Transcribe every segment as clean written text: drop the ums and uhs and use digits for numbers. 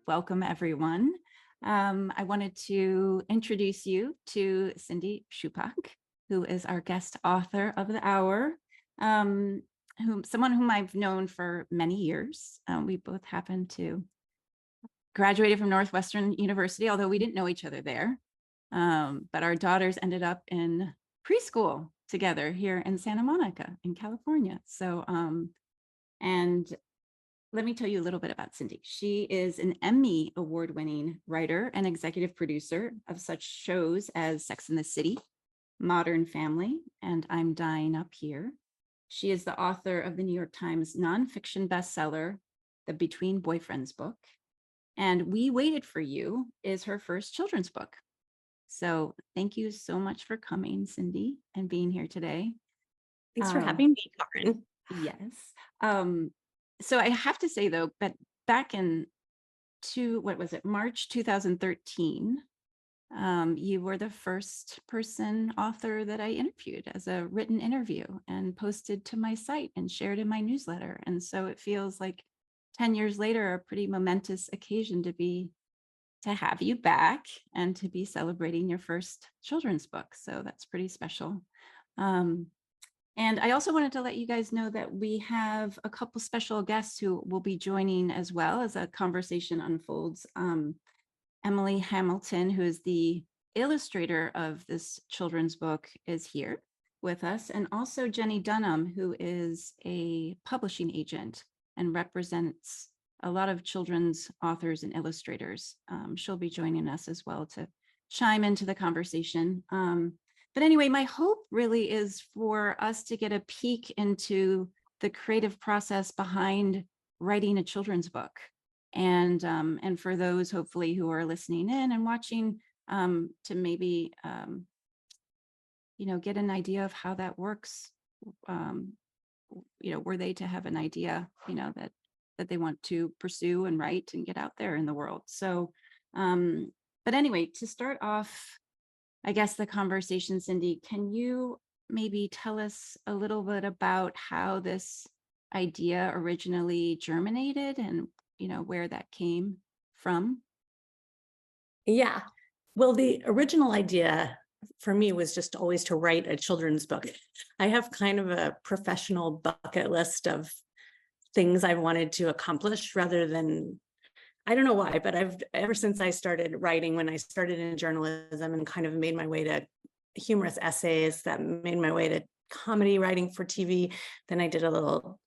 Welcome, everyone. I wanted to introduce you to Cindy Chupack, who is our guest author of the hour, someone whom I've known for many years. We both happen to graduated from Northwestern University, although we didn't know each other there. But our daughters ended up in preschool together here in Santa Monica in California. So, and let me tell you a little bit about Cindy. She is an Emmy award-winning writer and executive producer of such shows as Sex and the City, Modern Family, and I'm Dying Up Here. She is the author of the New York Times nonfiction bestseller, The Between Boyfriends book. And We Waited for You is her first children's book. So thank you so much for coming, Cindy, and being here today. Thanks for having me, Karin. Yes. So I have to say, though, but back in March 2013, you were the first person author that I interviewed as a written interview and posted to my site and shared in my newsletter. And so it feels like 10 years later, a pretty momentous occasion to have you back and to be celebrating your first children's book. So that's pretty special. And I also wanted to let you guys know that we have a couple special guests who will be joining as well as a conversation unfolds. Emily Hamilton, who is the illustrator of this children's book, is here with us. And also Jennie Dunham, who is a publishing agent and represents a lot of children's authors and illustrators. She'll be joining us as well to chime into the conversation. But anyway, my hope really is for us to get a peek into the creative process behind writing a children's book. And for those hopefully who are listening in and watching, to maybe, get an idea of how that works. Were they to have an idea, that they want to pursue and write and get out there in the world. So, but anyway, to start off, I guess the conversation, Cindy, can you maybe tell us a little bit about how this idea originally germinated and, where that came from? Yeah. Well, the original idea for me was just always to write a children's book. I have kind of a professional bucket list of things I wanted to accomplish rather than, I don't know why, but ever since I started writing, when I started in journalism and kind of made my way to humorous essays, that made my way to comedy writing for TV. Then I did a little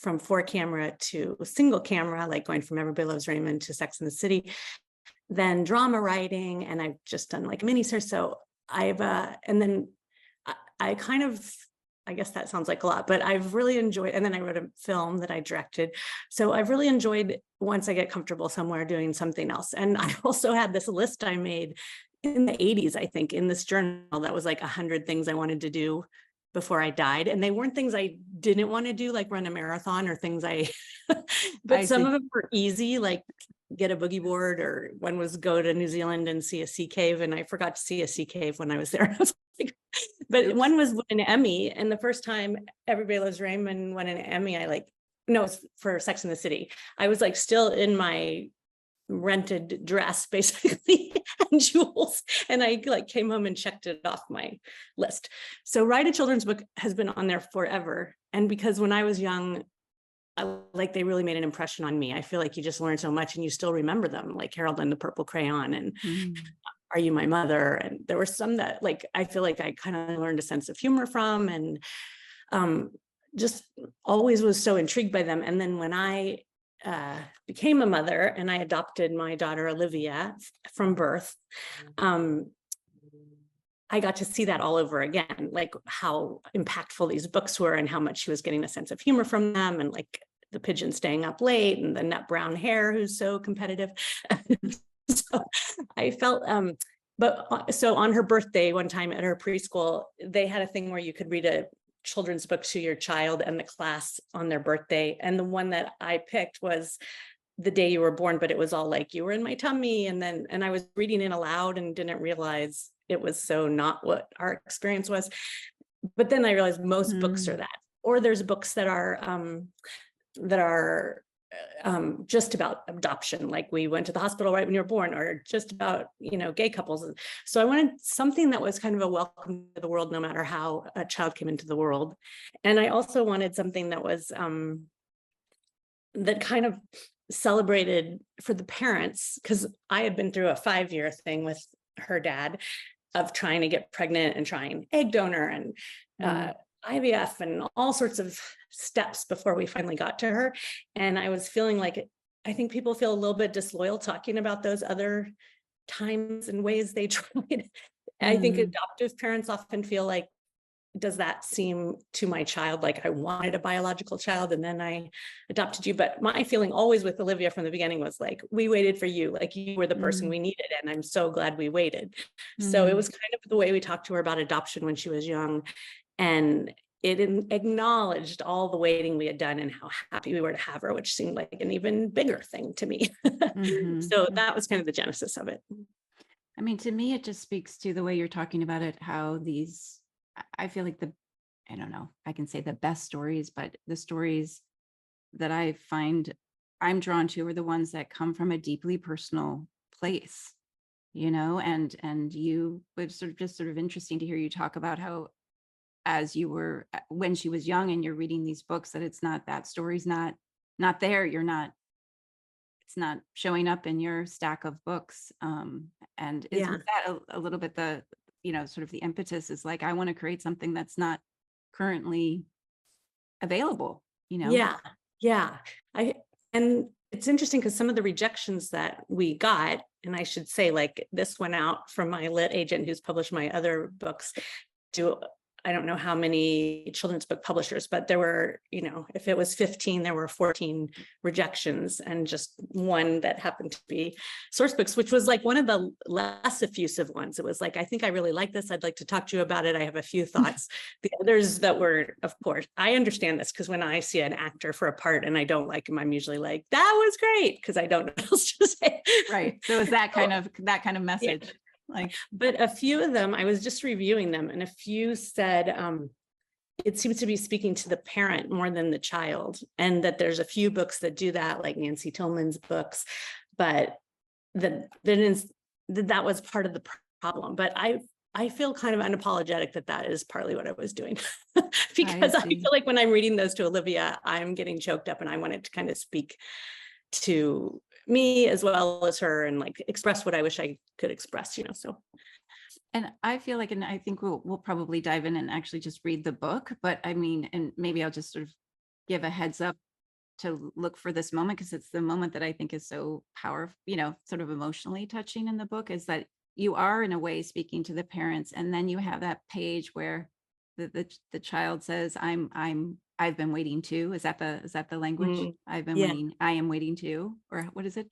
from 4-camera to single camera, like going from Everybody Loves Raymond to Sex and the City, then drama writing, and I've just done like miniseries. So and then I kind of, I guess that sounds like a lot, but I've really enjoyed, and then I wrote a film that I directed. So I've really enjoyed, once I get comfortable somewhere, doing something else. And I also had this list I made in the 80s, I think, in this journal that was like 100 things I wanted to do before I died. And they weren't things I didn't want to do, like run a marathon or things but some of them were easy, like get a boogie board, or one was go to New Zealand and see a sea cave. And I forgot to see a sea cave when I was there. But one was win an Emmy. And the first time Everybody Loves Raymond won an Emmy, it's for Sex and the City. I was like still in my rented dress, basically, and jewels. And I like came home and checked it off my list. So write a children's book has been on there forever. And because when I was young, they really made an impression on me. I feel like you just learn so much and you still remember them, like Harold and the Purple Crayon and Are You My Mother? And there were some that I feel like I kind of learned a sense of humor from, and just always was so intrigued by them. And then when I became a mother and I adopted my daughter Olivia from birth, I got to see that all over again, like how impactful these books were and how much she was getting a sense of humor from them, and like the pigeon staying up late and the nut brown hair who's so competitive. So I felt, so on her birthday one time at her preschool, they had a thing where you could read a children's book to your child and the class on their birthday. And the one that I picked was The Day You Were Born, but it was all like, you were in my tummy. And I was reading it aloud and didn't realize it was so not what our experience was. But then I realized most books are that, or there's books that are just about adoption, like we went to the hospital right when you were born, or just about, gay couples. So I wanted something that was kind of a welcome to the world, no matter how a child came into the world. And I also wanted something that was that kind of celebrated for the parents, because I had been through a 5-year thing with her dad of trying to get pregnant and trying egg donor and IVF and all sorts of steps before we finally got to her. And I was feeling like, I think people feel a little bit disloyal talking about those other times and ways they tried. I think adoptive parents often feel like, does that seem to my child like I wanted a biological child and then I adopted you? But my feeling always with Olivia from the beginning was like, we waited for you, like you were the person we needed, and I'm so glad we waited. So it was kind of the way we talked to her about adoption when she was young, and it acknowledged all the waiting we had done and how happy we were to have her, which seemed like an even bigger thing to me. So that was kind of the genesis of it. I mean, to me, it just speaks to the way you're talking about it, how I feel like I don't know, I can say the best stories, but the stories that I find I'm drawn to are the ones that come from a deeply personal place, and you was sort of interesting to hear you talk about how, as you were, when she was young and you're reading these books, that it's not, that story's not there. It's not showing up in your stack of books. And is Yeah. that a little bit the, sort of the impetus is like, I want to create something that's not currently available, Yeah. Yeah. I and it's interesting because some of the rejections that we got, and I should say, like, this went out from my lit agent who's published my other books to, I don't know how many children's book publishers, but there were, if it was 15, there were 14 rejections, and just one that happened to be Source Books, which was like one of the less effusive ones. It was like, I think I really like this. I'd like to talk to you about it. I have a few thoughts. The others that were, of course, I understand this, because when I see an actor for a part and I don't like him, I'm usually like, that was great, because I don't know what else to say. right. So is that kind of message? Yeah. Like, but a few of them, I was just reviewing them, and a few said, it seems to be speaking to the parent more than the child, and that there's a few books that do that, like Nancy Tillman's books, but that was part of the problem. But I feel kind of unapologetic that is partly what I was doing, because I feel like when I'm reading those to Olivia, I'm getting choked up, and I wanted to kind of speak to me as well as her, and like express what I wish I could express, so. and I feel like, and I think we'll probably dive in and actually just read the book, but I mean, and maybe I'll just sort of give a heads up to look for this moment, because it's the moment that I think is so powerful, sort of emotionally touching in the book, is that you are in a way speaking to the parents, and then you have that page where the child says, I've been waiting too. Is that the language? I've been waiting. I am waiting too. Or what is it?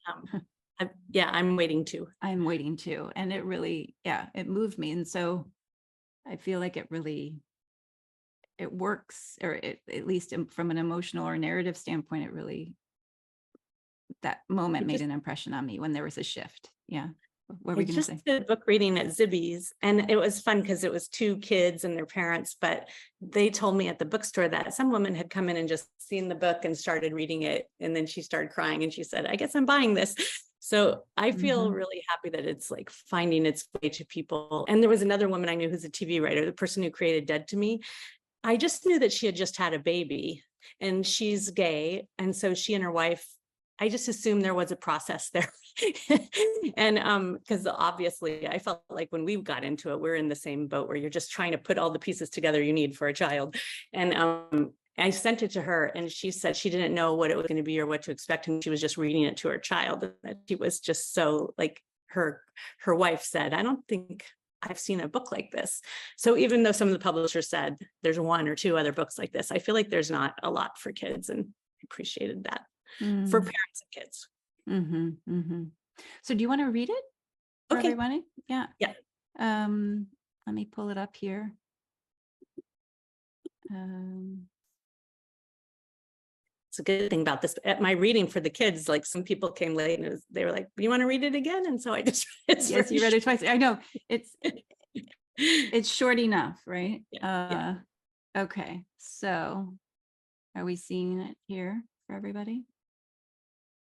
I'm waiting too. I'm waiting too. And it really, it moved me. And so I feel like it works, or at least from an emotional or narrative standpoint, that moment made an impression on me when there was a shift. Yeah. What were we going to say? Did book reading at Zibby's, and it was fun because it was 2 kids and their parents, but they told me at the bookstore that some woman had come in and just seen the book and started reading it, and then she started crying, and she said, I guess I'm buying this. So I feel really happy that it's like finding its way to people. And there was another woman I knew who's a TV writer, the person who created Dead to Me. I just knew that she had just had a baby, and she's gay, and so she and her wife, I just assumed there was a process there. And because obviously I felt like when we got into it, we're in the same boat where you're just trying to put all the pieces together you need for a child. And I sent it to her, and she said she didn't know what it was going to be or what to expect, and she was just reading it to her child. And that she was just so, like, her wife said, I don't think I've seen a book like this. So even though some of the publishers said there's 1 or 2 other books like this, I feel like there's not a lot for kids, and I appreciated that. For parents and kids. So do you want to read it for Okay. everybody? Yeah. Yeah. Let me pull it up here. It's a good thing about this. At my reading for the kids, like, some people came late and they were like, you want to read it again? And so I just yes, you read it twice. I know it's short enough, right? Yeah. Okay, so are we seeing it here for everybody?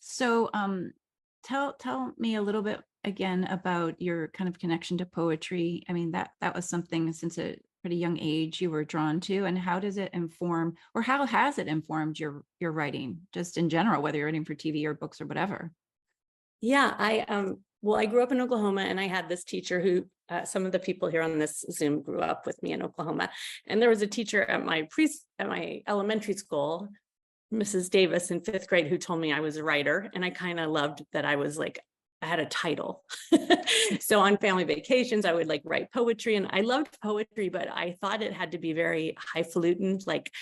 So tell me a little bit again about your kind of connection to poetry. I mean, that was something since a pretty young age you were drawn to, and how does it inform, or how has it informed your writing just in general, whether you're writing for TV or books or whatever? Yeah, well, I grew up in Oklahoma, and I had this teacher who some of the people here on this Zoom grew up with me in Oklahoma. And there was a teacher at my elementary school, Mrs. Davis, in 5th grade, who told me I was a writer. And I kind of loved that I was like, I had a title. So on family vacations, I would like write poetry, and I loved poetry, but I thought it had to be very highfalutin, like,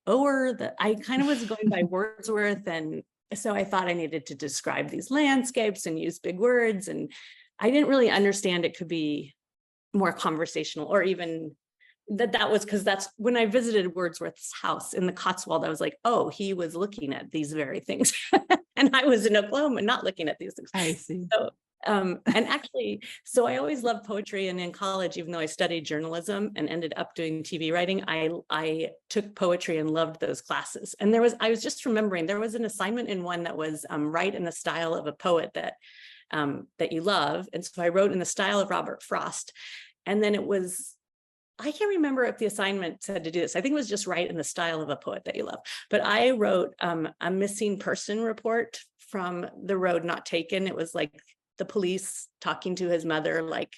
I kind of was going by Wordsworth. And so I thought I needed to describe these landscapes and use big words. And I didn't really understand it could be more conversational, or even that was because that's when I visited Wordsworth's house in the Cotswold. I was like, oh, he was looking at these very things. And I was in Oklahoma not looking at these things. I see. So, and actually, so I always loved poetry. And in college, even though I studied journalism and ended up doing TV writing, I took poetry and loved those classes. And I was just remembering, there was an assignment in one that was write in the style of a poet that you love. And so I wrote in the style of Robert Frost. And then I can't remember if the assignment said to do this. I think it was just write in the style of a poet that you love. But I wrote a missing person report from the road not taken. It was like the police talking to his mother, like,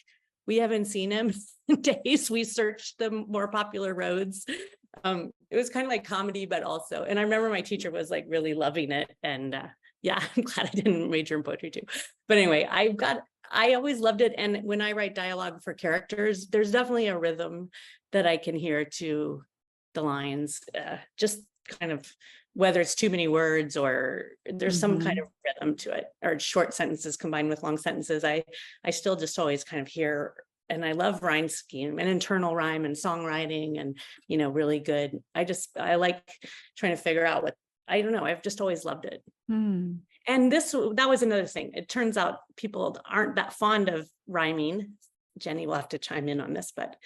we haven't seen him in days. We searched the more popular roads. It was kind of like comedy, but also, and I remember my teacher was like really loving it. And yeah, I'm glad I didn't major in poetry too. But anyway, I always loved it. And when I write dialogue for characters, there's definitely a rhythm that I can hear to the lines, just kind of, whether it's too many words or there's some kind of rhythm to it, or short sentences combined with long sentences. I still just always kind of hear, and I love rhyme scheme and internal rhyme and songwriting and, really good. I like trying to figure out I don't know. I've just always loved it. Hmm. And that was another thing. It turns out people aren't that fond of rhyming. Jennie will have to chime in on this, but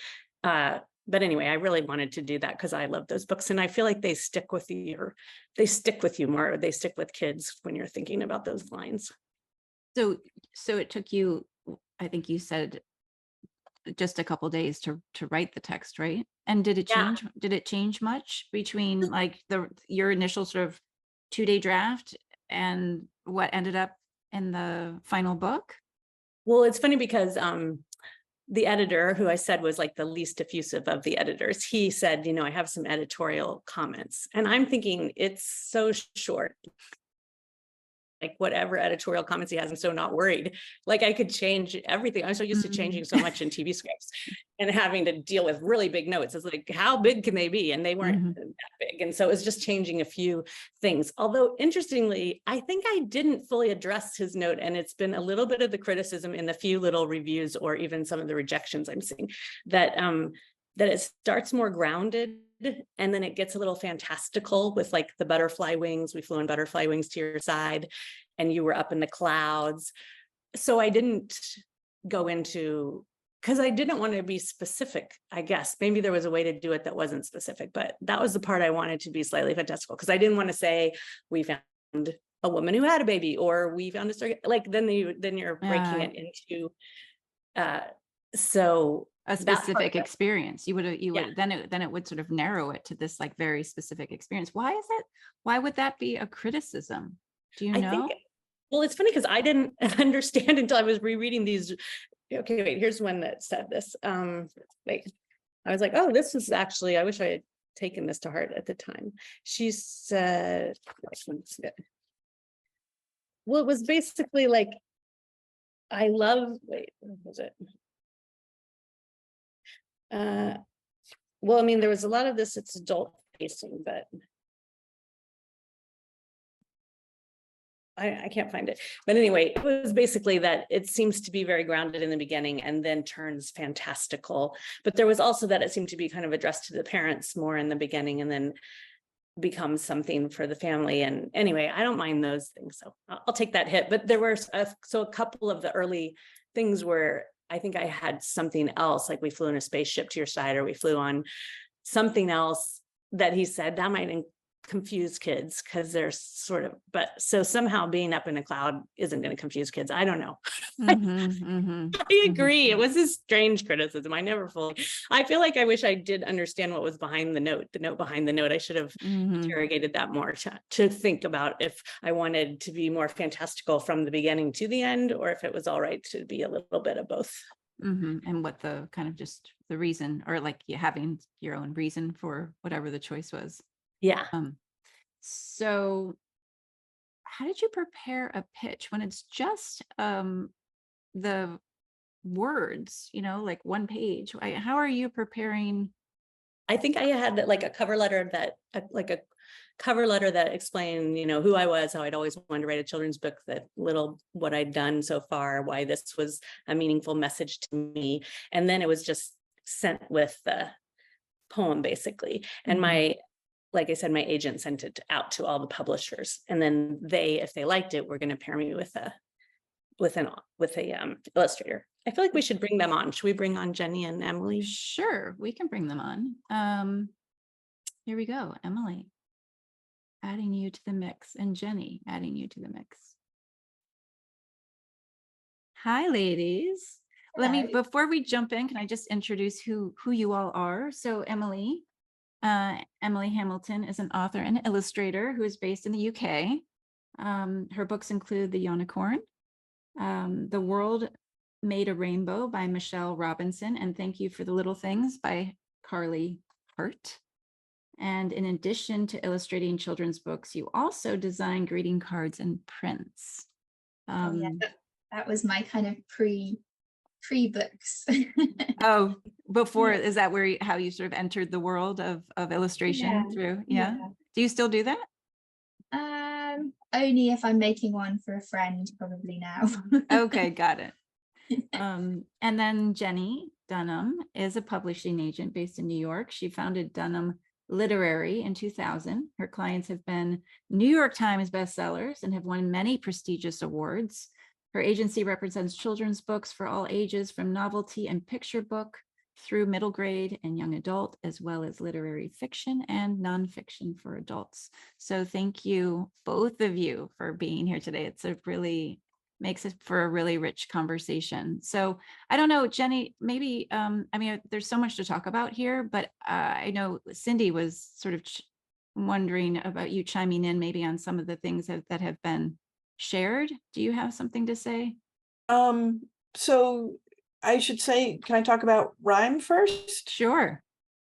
anyway, I really wanted to do that because I love those books, and I feel like they stick with you, or they stick with you more. Or they stick with kids when you're thinking about those lines. So it took you, I think you said, just a couple days to write the text, right? And did it Yeah. change? Did it change much between like your initial sort of 2-day draft and what ended up in the final book? Well, it's funny because the editor, who I said was like the least effusive of the editors, he said, I have some editorial comments. And I'm thinking, it's so short. Like whatever editorial comments he has, I'm so not worried. Like I could change everything. I'm so used to changing so much in TV scripts and having to deal with really big notes. It's like, how big can they be? And they weren't that big. And so it was just changing a few things. Although interestingly, I think I didn't fully address his note. And it's been a little bit of the criticism in the few little reviews, or even some of the rejections I'm seeing, that it starts more grounded, and then it gets a little fantastical with like the butterfly wings. We flew on butterfly wings to your side, and you were up in the clouds. So I didn't go into, because I didn't want to be specific, I guess. Maybe there was a way to do it that wasn't specific, but that was the part I wanted to be slightly fantastical, because I didn't want to say we found a woman who had a baby, or we found a story. Like then you're breaking it into so a specific experience. You would then it would sort of narrow it to this like very specific experience. Why would that be a criticism? Do you know? Well, it's funny because I didn't understand until I was rereading these. Okay, wait, here's one that said this. Wait, I was like, oh, this is actually, I wish I had taken this to heart at the time. She said, well, it was basically like, wait, what was it? Well, I mean, there was a lot of this, it's adult facing, but I can't find it. But anyway, it was basically that it seems to be very grounded in the beginning and then turns fantastical. But there was also that it seemed to be kind of addressed to the parents more in the beginning, and then becomes something for the family. And anyway, I don't mind those things. So I'll take that hit. But there were a couple of the early things where I think I had something else, like we flew in a spaceship to your side, or we flew on something else that he said that might confuse kids because they're sort of, but so somehow being up in a cloud isn't going to confuse kids. I don't know. I agree. It was a strange criticism. I feel like I wish I did understand what was behind the note behind the note. I should have interrogated that more to think about if I wanted to be more fantastical from the beginning to the end, or if it was all right to be a little bit of both. And what the kind of just the reason, or like you having your own reason for whatever the choice was. Yeah. So how did you prepare a pitch when it's just the words, like one page? How are you preparing? I think I had like a cover letter that explained, who I was, how I'd always wanted to write a children's book, what I'd done so far, why this was a meaningful message to me. And then it was just sent with the poem basically. And like I said, my agent sent it out to all the publishers. And then if they liked it, were going to pair me with a illustrator. I feel like we should bring them on. Should we bring on Jennie and Emily? Sure, we can bring them on. Here we go. Emily, adding you to the mix, and Jennie, adding you to the mix. Hi, ladies. Hello. Before we jump in, can I just introduce who you all are? So Emily Hamilton is an author and illustrator who is based in the UK. Her books include The Unicorn, The World Made a Rainbow by Michelle Robinson, and Thank You for the Little Things by Carly Hurt. And in addition to illustrating children's books, you also design greeting cards and prints. Yeah, that was my kind of pre-books. Oh, before, is that how you sort of entered the world of illustration through? Yeah. Do you still do that? Only if I'm making one for a friend, probably now. Okay, got it. And then Jennie Dunham is a publishing agent based in New York. She founded Dunham Literary in 2000. Her clients have been New York Times bestsellers and have won many prestigious awards. Her agency represents children's books for all ages, from novelty and picture book through middle grade and young adult, as well as literary fiction and nonfiction for adults. So thank you, both of you, for being here today. Makes it for a really rich conversation. So I don't know, Jennie, maybe, there's so much to talk about here, but I know Cindy was sort of wondering about you chiming in maybe on some of the things that have been shared. Do you have something to say? So I should say, can I talk about rhyme first? Sure.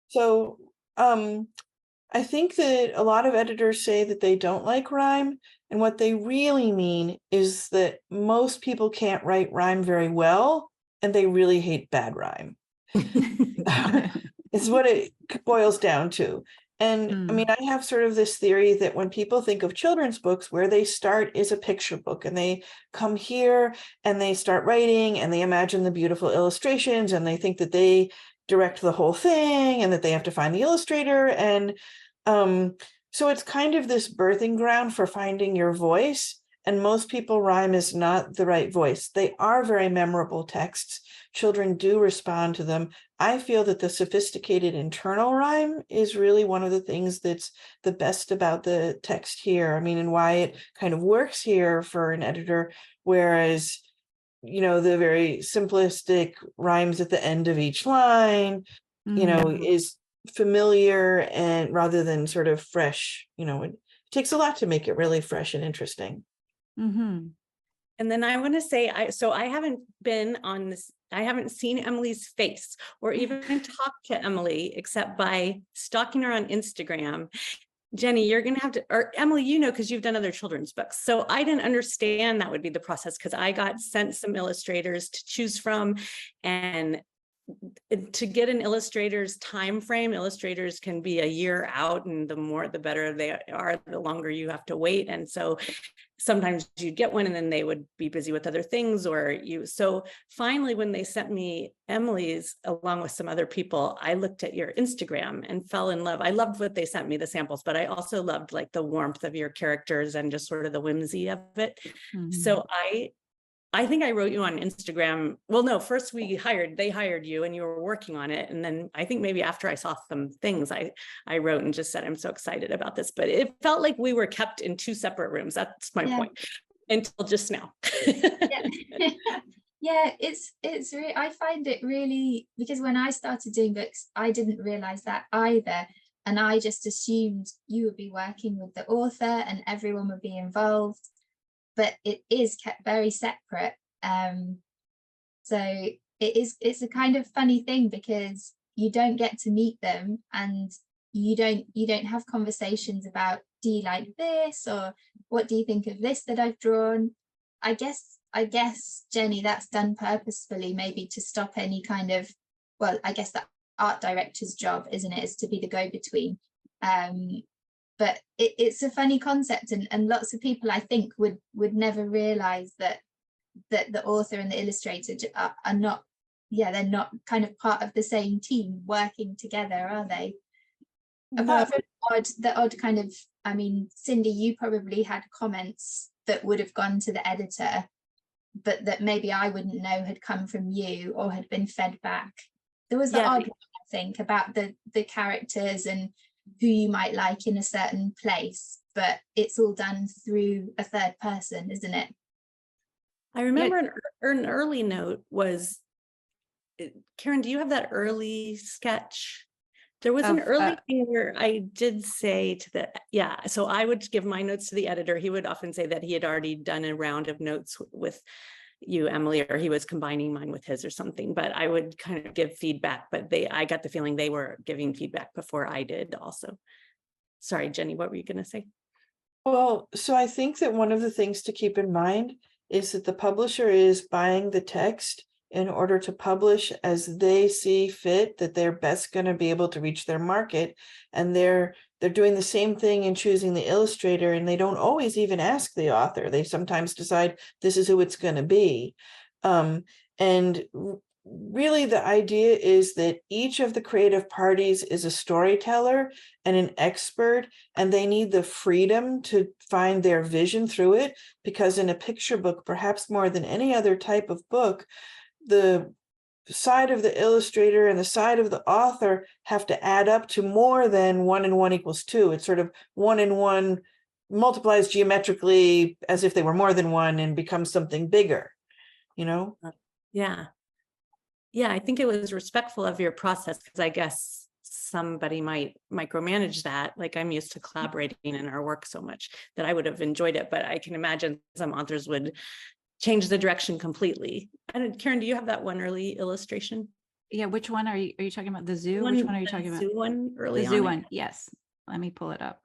So I think that a lot of editors say that they don't like rhyme, and what they really mean is that most people can't write rhyme very well, and they really hate bad rhyme. It's what it boils down to. And I mean, I have sort of this theory that when people think of children's books, where they start is a picture book, and they come here and they start writing and they imagine the beautiful illustrations and they think that they direct the whole thing and that they have to find the illustrator. And so it's kind of this birthing ground for finding your voice. And most people, rhyme is not the right voice. They are very memorable texts. Children do respond to them. I feel that the sophisticated internal rhyme is really one of the things that's the best about the text here. I mean, and why it kind of works here for an editor, whereas, the very simplistic rhymes at the end of each line, is familiar, and rather than sort of fresh, it takes a lot to make it really fresh and interesting. And then I want to say, I haven't been on this, I haven't seen Emily's face or even talked to Emily except by stalking her on Instagram. Jennie, you're going to have to, or Emily, because you've done other children's books. So I didn't understand that would be the process, because I got sent some illustrators to choose from, and to get an illustrator's time frame, illustrators can be a year out, and the better they are, the longer you have to wait. And so sometimes you'd get one and then they would be busy with other things, so finally, when they sent me Emily's along with some other people, I looked at your Instagram and fell in love. I loved what they sent me, the samples, but I also loved like the warmth of your characters and just sort of the whimsy of it. So I think I wrote you on Instagram. Well, no, first they hired you and you were working on it. And then I think maybe after I saw some things, I wrote and just said, I'm so excited about this, but it felt like we were kept in two separate rooms. That's my point until just now. Yeah. Yeah, it's really, I find it really, because when I started doing books, I didn't realize that either. And I just assumed you would be working with the author and everyone would be involved, but it is kept very separate. So it's a kind of funny thing because you don't get to meet them, and you don't have conversations about, do you like this, or what do you think of this that I've drawn? I guess, Jennie, that's done purposefully, maybe to stop any kind of, well, I guess that art director's job, isn't it, is to be the go-between. But it's a funny concept, and lots of people, I think, would never realize that the author and the illustrator are not, they're not kind of part of the same team working together, are they? Apart from the odd kind of, I mean, Cindy, you probably had comments that would have gone to the editor, but that maybe I wouldn't know had come from you or had been fed back. There was the odd one, I think, about the characters and who you might like in a certain place, but it's all done through a third person, isn't it? I remember an early note was, Karin, do you have that early sketch? There was an early thing where I did say to so I would give my notes to the editor. He would often say that he had already done a round of notes with you, Emily, or he was combining mine with his or something, but I would kind of give feedback, but I got the feeling they were giving feedback before I did also. Sorry, Jennie, what were you going to say? Well, so I think that one of the things to keep in mind is that the publisher is buying the text in order to publish as they see fit, that they're best going to be able to reach their market. And they're doing the same thing in choosing the illustrator, and they don't always even ask the author. They sometimes decide this is who it's going to be. And really the idea is that each of the creative parties is a storyteller and an expert, and they need the freedom to find their vision through it, because in a picture book, perhaps more than any other type of book, the side of the illustrator and the side of the author have to add up to more than 1 and 1 equals 2. It's sort of 1 and 1 multiplies geometrically as if they were more than 1 and becomes something bigger, you know? Yeah. Yeah, I think it was respectful of your process, because I guess somebody might micromanage that. Like, I'm used to collaborating in our work so much that I would have enjoyed it, but I can imagine some authors would change the direction completely. And Karin, do you have that one early illustration? Yeah, which one are you talking about? The zoo? Which one are you talking about? The zoo one early on. The zoo one, yes. Let me pull it up.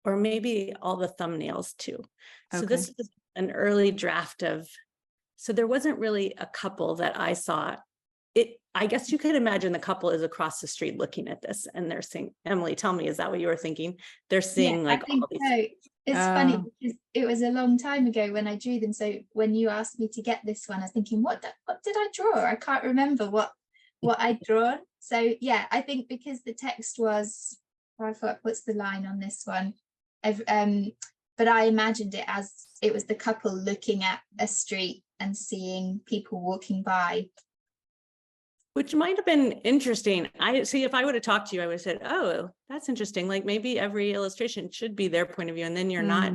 Or maybe all the thumbnails too. So Okay. this is an early draft of, so there wasn't really a couple that I saw. I guess you could imagine the couple is across the street looking at this and they're saying, Emily, tell me, is that what you were thinking? They're seeing like all these. So. It's funny because it was a long time ago when I drew them. So when you asked me to get this one, I was thinking, what did I draw? I can't remember what I'd drawn. So yeah, I think because the text was, I thought, what's the line on this one? But I imagined it as it was the couple looking at a street and seeing people walking by. Which might have been interesting. I see, if I would have talked to you, I would have said, oh, that's interesting. Like, maybe every illustration should be their point of view. And then you're not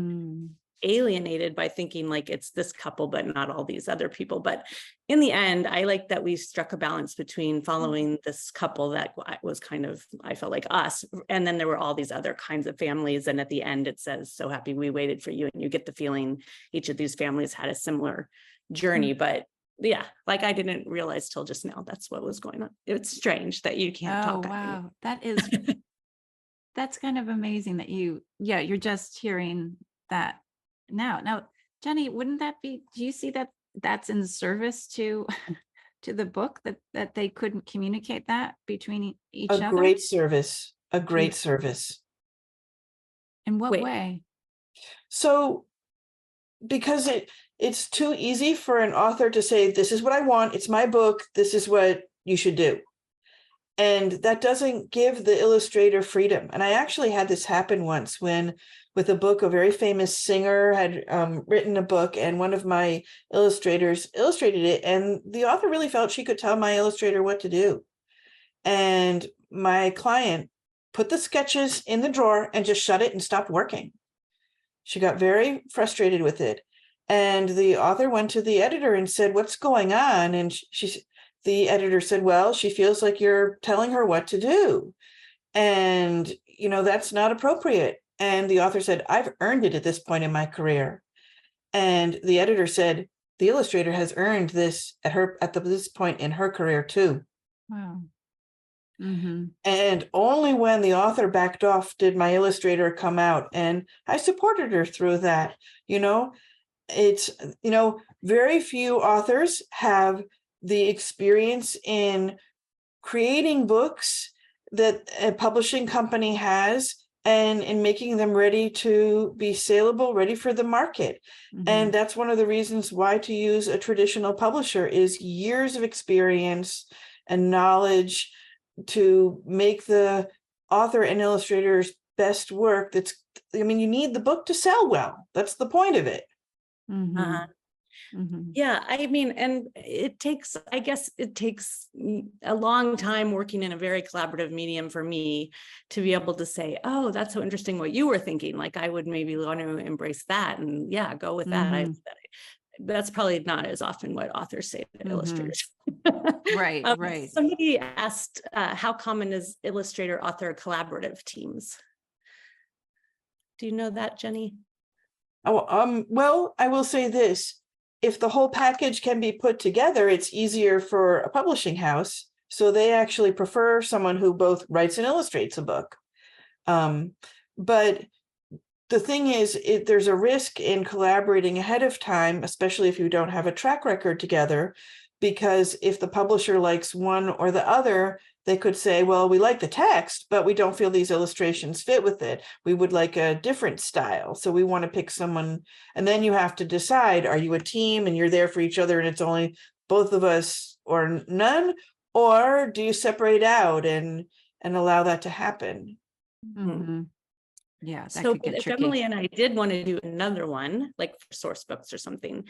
alienated by thinking like it's this couple, but not all these other people. But in the end, I like that we struck a balance between following this couple that was kind of, I felt like us. And then there were all these other kinds of families. And at the end, it says, so happy we waited for you. And you get the feeling each of these families had a similar journey, but yeah, like I didn't realize till just now that's what was going on. It's strange that you can't talk. Oh, wow. That's kind of amazing that you're just hearing that now. Now, Jennie, wouldn't that be, do you see that that's in service to the book, that they couldn't communicate that between each other? A great service. In what way? So, because it's too easy for an author to say, this is what I want, it's my book, this is what you should do. And that doesn't give the illustrator freedom. And I actually had this happen once when, with a book, a very famous singer had written a book, and one of my illustrators illustrated it, and the author really felt she could tell my illustrator what to do. And my client put the sketches in the drawer and just shut it and stopped working. She got very frustrated with it. And the author went to the editor and said, "What's going on?" And the editor said, "Well, she feels like you're telling her what to do. And, that's not appropriate." And the author said, "I've earned it at this point in my career." And the editor said, "The illustrator has earned this at this point in her career too." Wow. Mm-hmm. And only when the author backed off did my illustrator come out, and I supported her through that. It's, very few authors have the experience in creating books that a publishing company has, and in making them ready to be saleable, ready for the market. Mm-hmm. And that's one of the reasons why to use a traditional publisher is years of experience and knowledge to make the author and illustrator's best work. You need the book to sell well. That's the point of it. Mm-hmm. Mm-hmm. Yeah, and I guess it takes a long time working in a very collaborative medium for me to be able to say, "Oh, that's so interesting what you were thinking. Like, I would maybe want to embrace that and go with that." Mm-hmm. That's probably not as often what authors say to illustrators. Right, right. Somebody asked, how common is illustrator author collaborative teams? Do you know that, Jennie? Oh, well, I will say this. If the whole package can be put together, it's easier for a publishing house. So they actually prefer someone who both writes and illustrates a book. But the thing is, there's a risk in collaborating ahead of time, especially if you don't have a track record together, because if the publisher likes one or the other, they could say, "Well, we like the text, but we don't feel these illustrations fit with it. We would like a different style. So we want to pick someone." And then you have to decide, are you a team and you're there for each other and it's only both of us or none? Or do you separate out and allow that to happen? Mm-hmm. Yeah, that So could get if tricky. Emily and I did want to do another one, like for source books or something,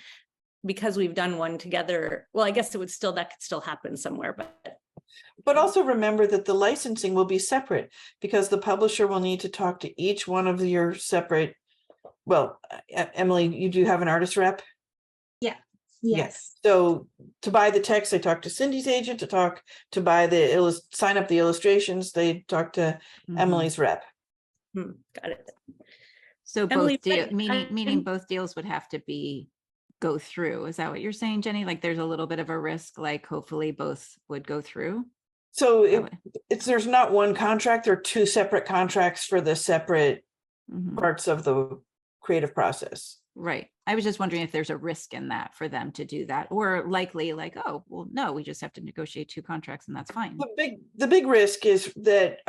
because we've done one together, well, I guess that could still happen somewhere, But also remember that the licensing will be separate, because the publisher will need to talk to each one of your separate. Well, Emily, you do have an artist rep? Yeah. Yes. So to buy the text, they talk to Cindy's agent. To buy sign up the illustrations, they talk to Emily's rep. Got it. So Emily, both meaning both deals would have to go through. Is that what you're saying, Jennie? Like there's a little bit of a risk, like hopefully both would go through. So there's not one contract, there are two separate contracts for the separate parts of the creative process. Right. I was just wondering if there's a risk in that for them to do that, or likely like, oh, well, no, we just have to negotiate two contracts and that's fine. The big risk is that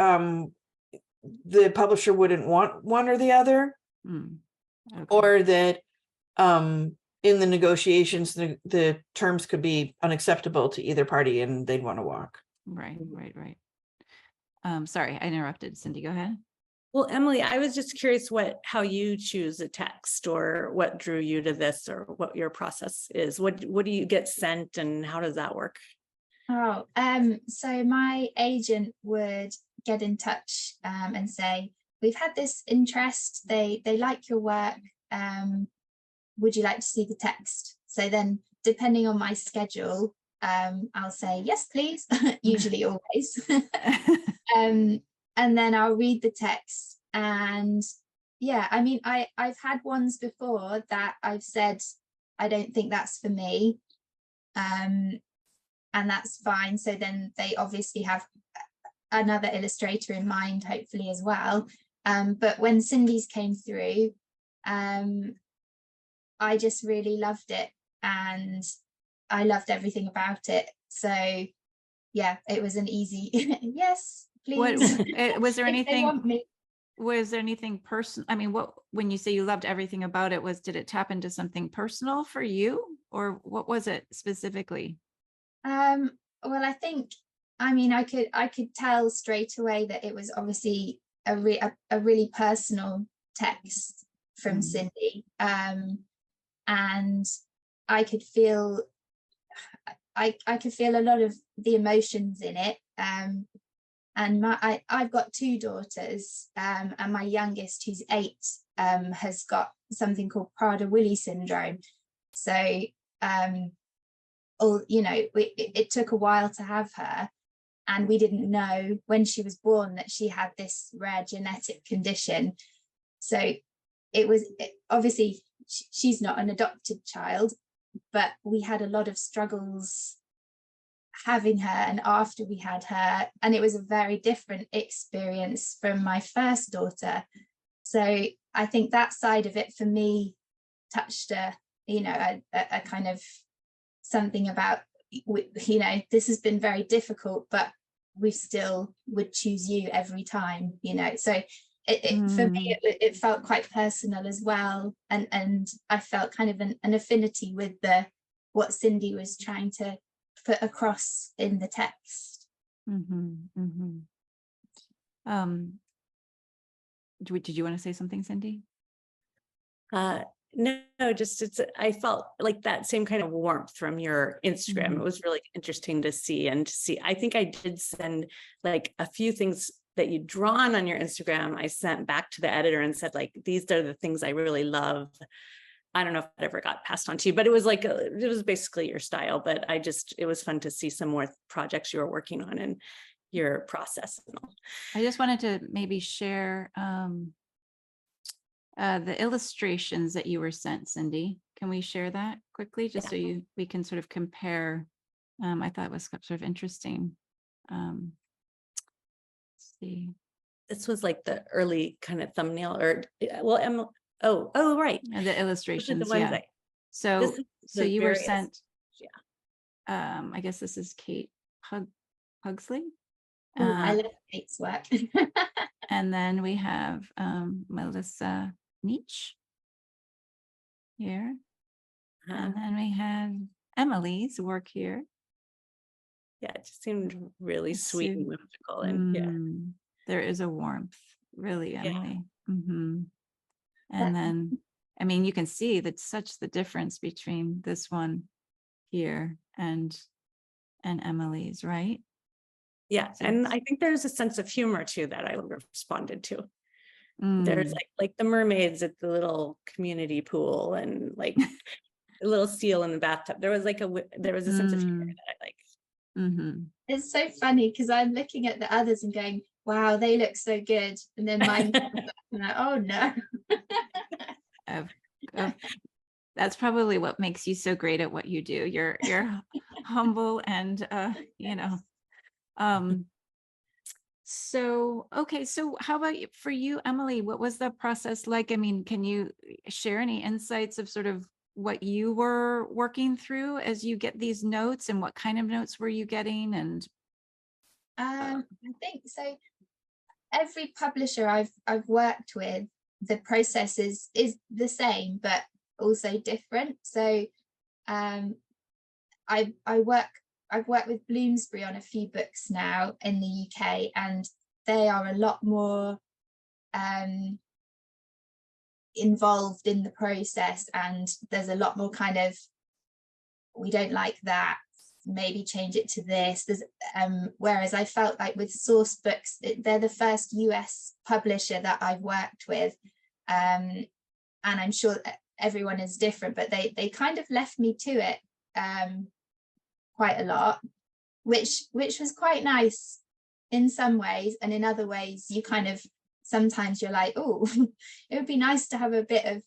the publisher wouldn't want one or the other, okay. Or that in the negotiations, the terms could be unacceptable to either party and they'd want to walk. Right. Sorry, I interrupted. Cindy, go ahead. Well, Emily, I was just curious how you choose a text, or what drew you to this, or what your process is. What do you get sent and how does that work? Oh, so my agent would get in touch and say, "We've had this interest, they like your work, would you like to see the text?" So then, depending on my schedule, I'll say, "Yes, please," usually always. And then I'll read the text. And yeah, I've had ones before that I've said, "I don't think that's for me." And that's fine. So then they obviously have another illustrator in mind, hopefully as well. But when Cindy's came through, I just really loved it and I loved everything about it. So yeah, it was an easy yes, please. Was there anything? Was there anything personal? I mean, when you say you loved everything about it, did it tap into something personal for you, or what was it specifically? Well, I think I mean, I could tell straight away that it was obviously a really personal text from Cindy, and I could feel a lot of the emotions in it. And I've got two daughters, and my youngest, who's 8, has got something called Prader-Willi syndrome. So, it took a while to have her, and we didn't know when she was born that she had this rare genetic condition. So obviously she's not an adopted child, but we had a lot of struggles having her and after we had her, and it was a very different experience from my first daughter. So I think that side of it for me touched a kind of something about, this has been very difficult, but we still would choose you every time, so for me it felt quite personal as well, and I felt kind of an affinity with what Cindy was trying to put across in the text. Did you want to say something, Cindy? No, just I felt like that same kind of warmth from your Instagram. It was really interesting to see I think I did send like a few things that you'd drawn on your Instagram. I sent back to the editor and said, like, these are the things I really love. I don't know if it ever got passed on to you, but it was like, it was basically your style, but it was fun to see some more projects you were working on and your process and all. I just wanted to maybe share the illustrations that you were sent, Cindy. Can we share that quickly, just so we can sort of compare? I thought it was sort of interesting. Let's see. This was like the early kind of thumbnail, or right. And the illustrations, the yeah. So you were sent. Yeah. I guess this is Kate Pugsley. I love Kate's work. And then we have Melissa Nietzsche here. And then we have Emily's work here. Yeah, it just seemed really sweet and whimsical. And there is a warmth, really, Emily. And then, I mean, you can see that such the difference between this one here and Emily's, right? Yeah, and I think there's a sense of humor too that I responded to. There's like the mermaids at the little community pool, and like a little seal in the bathtub. There was a sense of humor that I like. It's so funny because I'm looking at the others and going, wow, they look so good, and then mine like, oh no. That's probably what makes you so great at what you do. You're humble and so how about for you, Emily? What was the process like? I mean, can you share any insights of sort of what you were working through as you get these notes, and what kind of notes were you getting? And I think so. Every publisher I've worked with, the process is the same, but also different. So I've worked with Bloomsbury on a few books now in the UK, and they are a lot more involved in the process, and there's a lot more kind of, we don't like that, maybe change it to this. There's whereas I felt like with Source Books, they're the first US publisher that I've worked with, and I'm sure that everyone is different, but they kind of left me to it quite a lot, which was quite nice in some ways, and in other ways you kind of, sometimes you're like, oh, it would be nice to have a bit of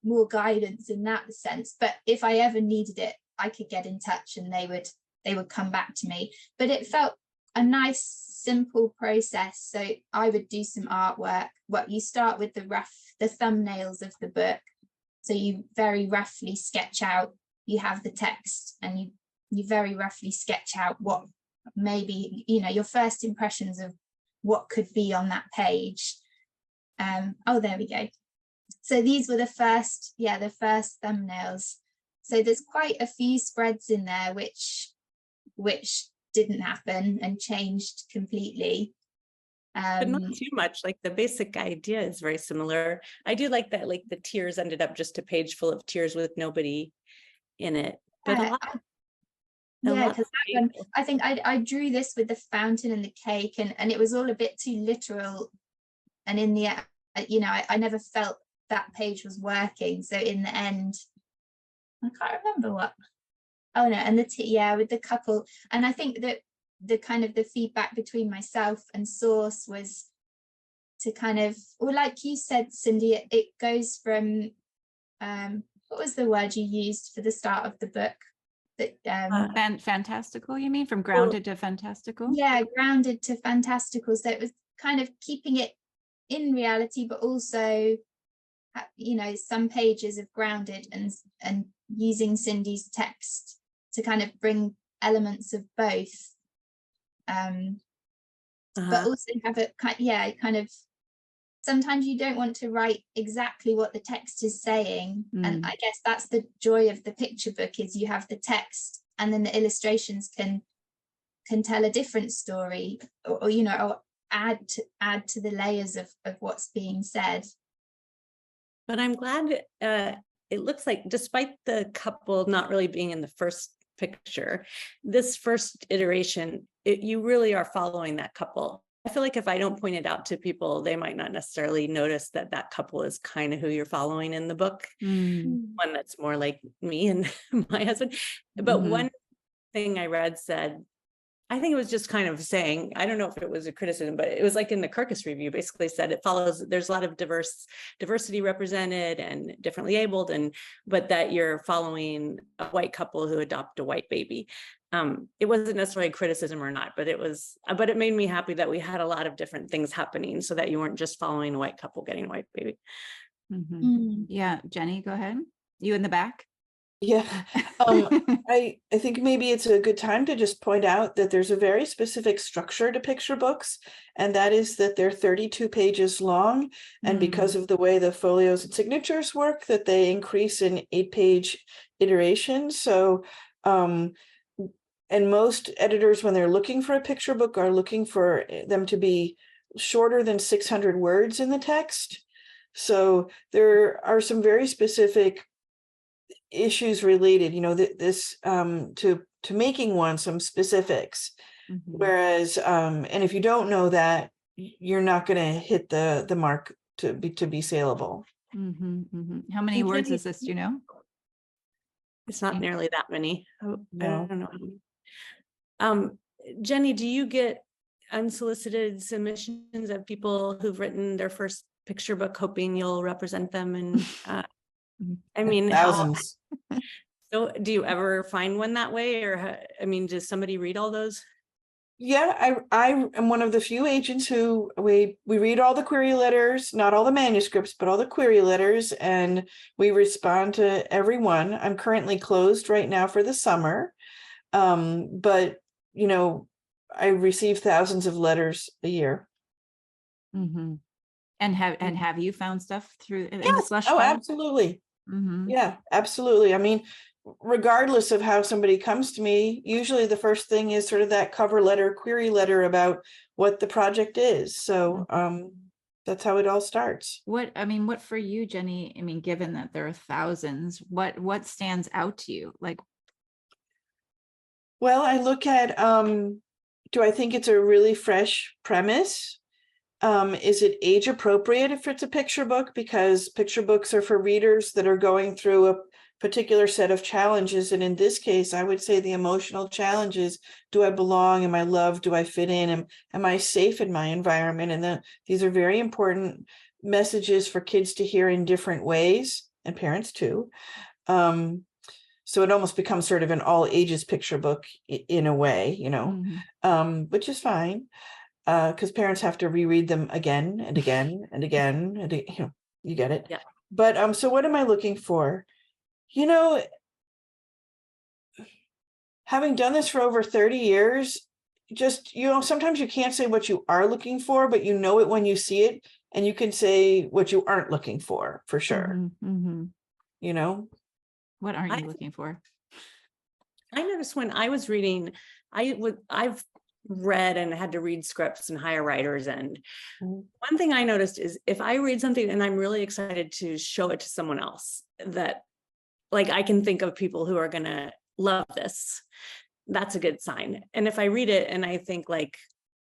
more guidance in that sense, but if I ever needed it, I could get in touch and they would come back to me. But it felt a nice simple process. So I would do some artwork. You start with the thumbnails of the book, so you very roughly sketch out, you have the text, and you very roughly sketch out what maybe, your first impressions of what could be on that page. There we go. So these were the first thumbnails. So there's quite a few spreads in there which didn't happen and changed completely. But not too much. Like the basic idea is very similar. I do like that, like the tears ended up just a page full of tears with nobody in it. But yeah, because I think I drew this with the fountain and the cake, and it was all a bit too literal. And in the you know, I never felt that page was working. So in the end, I can't remember what. Oh no, and yeah, with the couple, and I think that the kind of the feedback between myself and Source was to kind of, well, like you said, Cindy, it goes from what was the word you used for the start of the book? That fantastical, you mean, from grounded to fantastical? Yeah, grounded to fantastical. So it was kind of keeping it in reality, but also, you know, some pages of grounded and using Cindy's text to kind of bring elements of both. But also have it kind of, sometimes you don't want to write exactly what the text is saying. And I guess that's the joy of the picture book, is you have the text and then the illustrations can tell a different story, or you know, or add to the layers of what's being said. But I'm glad it looks like, despite the couple not really being in the first picture, this first iteration, you really are following that couple. I feel like if I don't point it out to people, they might not necessarily notice that that couple is kind of who you're following in the book. One that's more like me and my husband. But one thing I read said, I think it was just kind of saying, I don't know if it was a criticism, but it was like in the Kirkus review, basically said it follows, there's a lot of diversity represented and differently abled, but that you're following a white couple who adopt a white baby. It wasn't necessarily a criticism or not, but it made me happy that we had a lot of different things happening, so that you weren't just following a white couple getting a white baby. Yeah, Jenny, go ahead. You in the back? Yeah, I think maybe it's a good time to just point out that there's a very specific structure to picture books, and that is that they're 32 pages long, and because of the way the folios and signatures work, that they increase in 8-page iterations. So, and most editors, when they're looking for a picture book, are looking for them to be shorter than 600 words in the text. So there are some very specific issues related, you know, this to making one, some specifics. Whereas and if you don't know that, you're not going to hit the mark to be saleable. How many words is this, do you know? It's not nearly that many. No. I don't know. Jenny, do you get unsolicited submissions of people who've written their first picture book hoping you'll represent them? And I mean, thousands. So do you ever find one that way, or I mean, does somebody read all those? Yeah, I am one of the few agents who we read all the query letters, not all the manuscripts, but all the query letters, and we respond to everyone. I'm currently closed right now for the summer, but you know, I receive thousands of letters a year. And have you found stuff through in the Yes. slush Oh, pile? absolutely. Yeah, absolutely. I mean, regardless of how somebody comes to me, usually the first thing is sort of that cover letter, query letter about what the project is. So that's how it all starts. What for you, Jenny, I mean, given that there are thousands, what stands out to you? Like, well, I look at, do I think it's a really fresh premise? Is it age appropriate if it's a picture book? Because picture books are for readers that are going through a particular set of challenges. And in this case, I would say the emotional challenges: do I belong? Am I loved? Do I fit in? Am I safe in my environment? And these are very important messages for kids to hear in different ways, and parents too. So it almost becomes sort of an all ages picture book in a way, you know, which is fine. Because parents have to reread them again and again and again, and you know, you get it. Yeah. But so what am I looking for? You know, having done this for over 30 years, just, you know, sometimes you can't say what you are looking for, but you know it when you see it, and you can say what you aren't looking for sure. You know, what aren't you looking for? I noticed when I was reading I've read and had to read scripts and hire writers. And Mhm. one thing I noticed is if I read something and I'm really excited to show it to someone else, that like I can think of people who are gonna love this, that's a good sign. And if I read it and I think like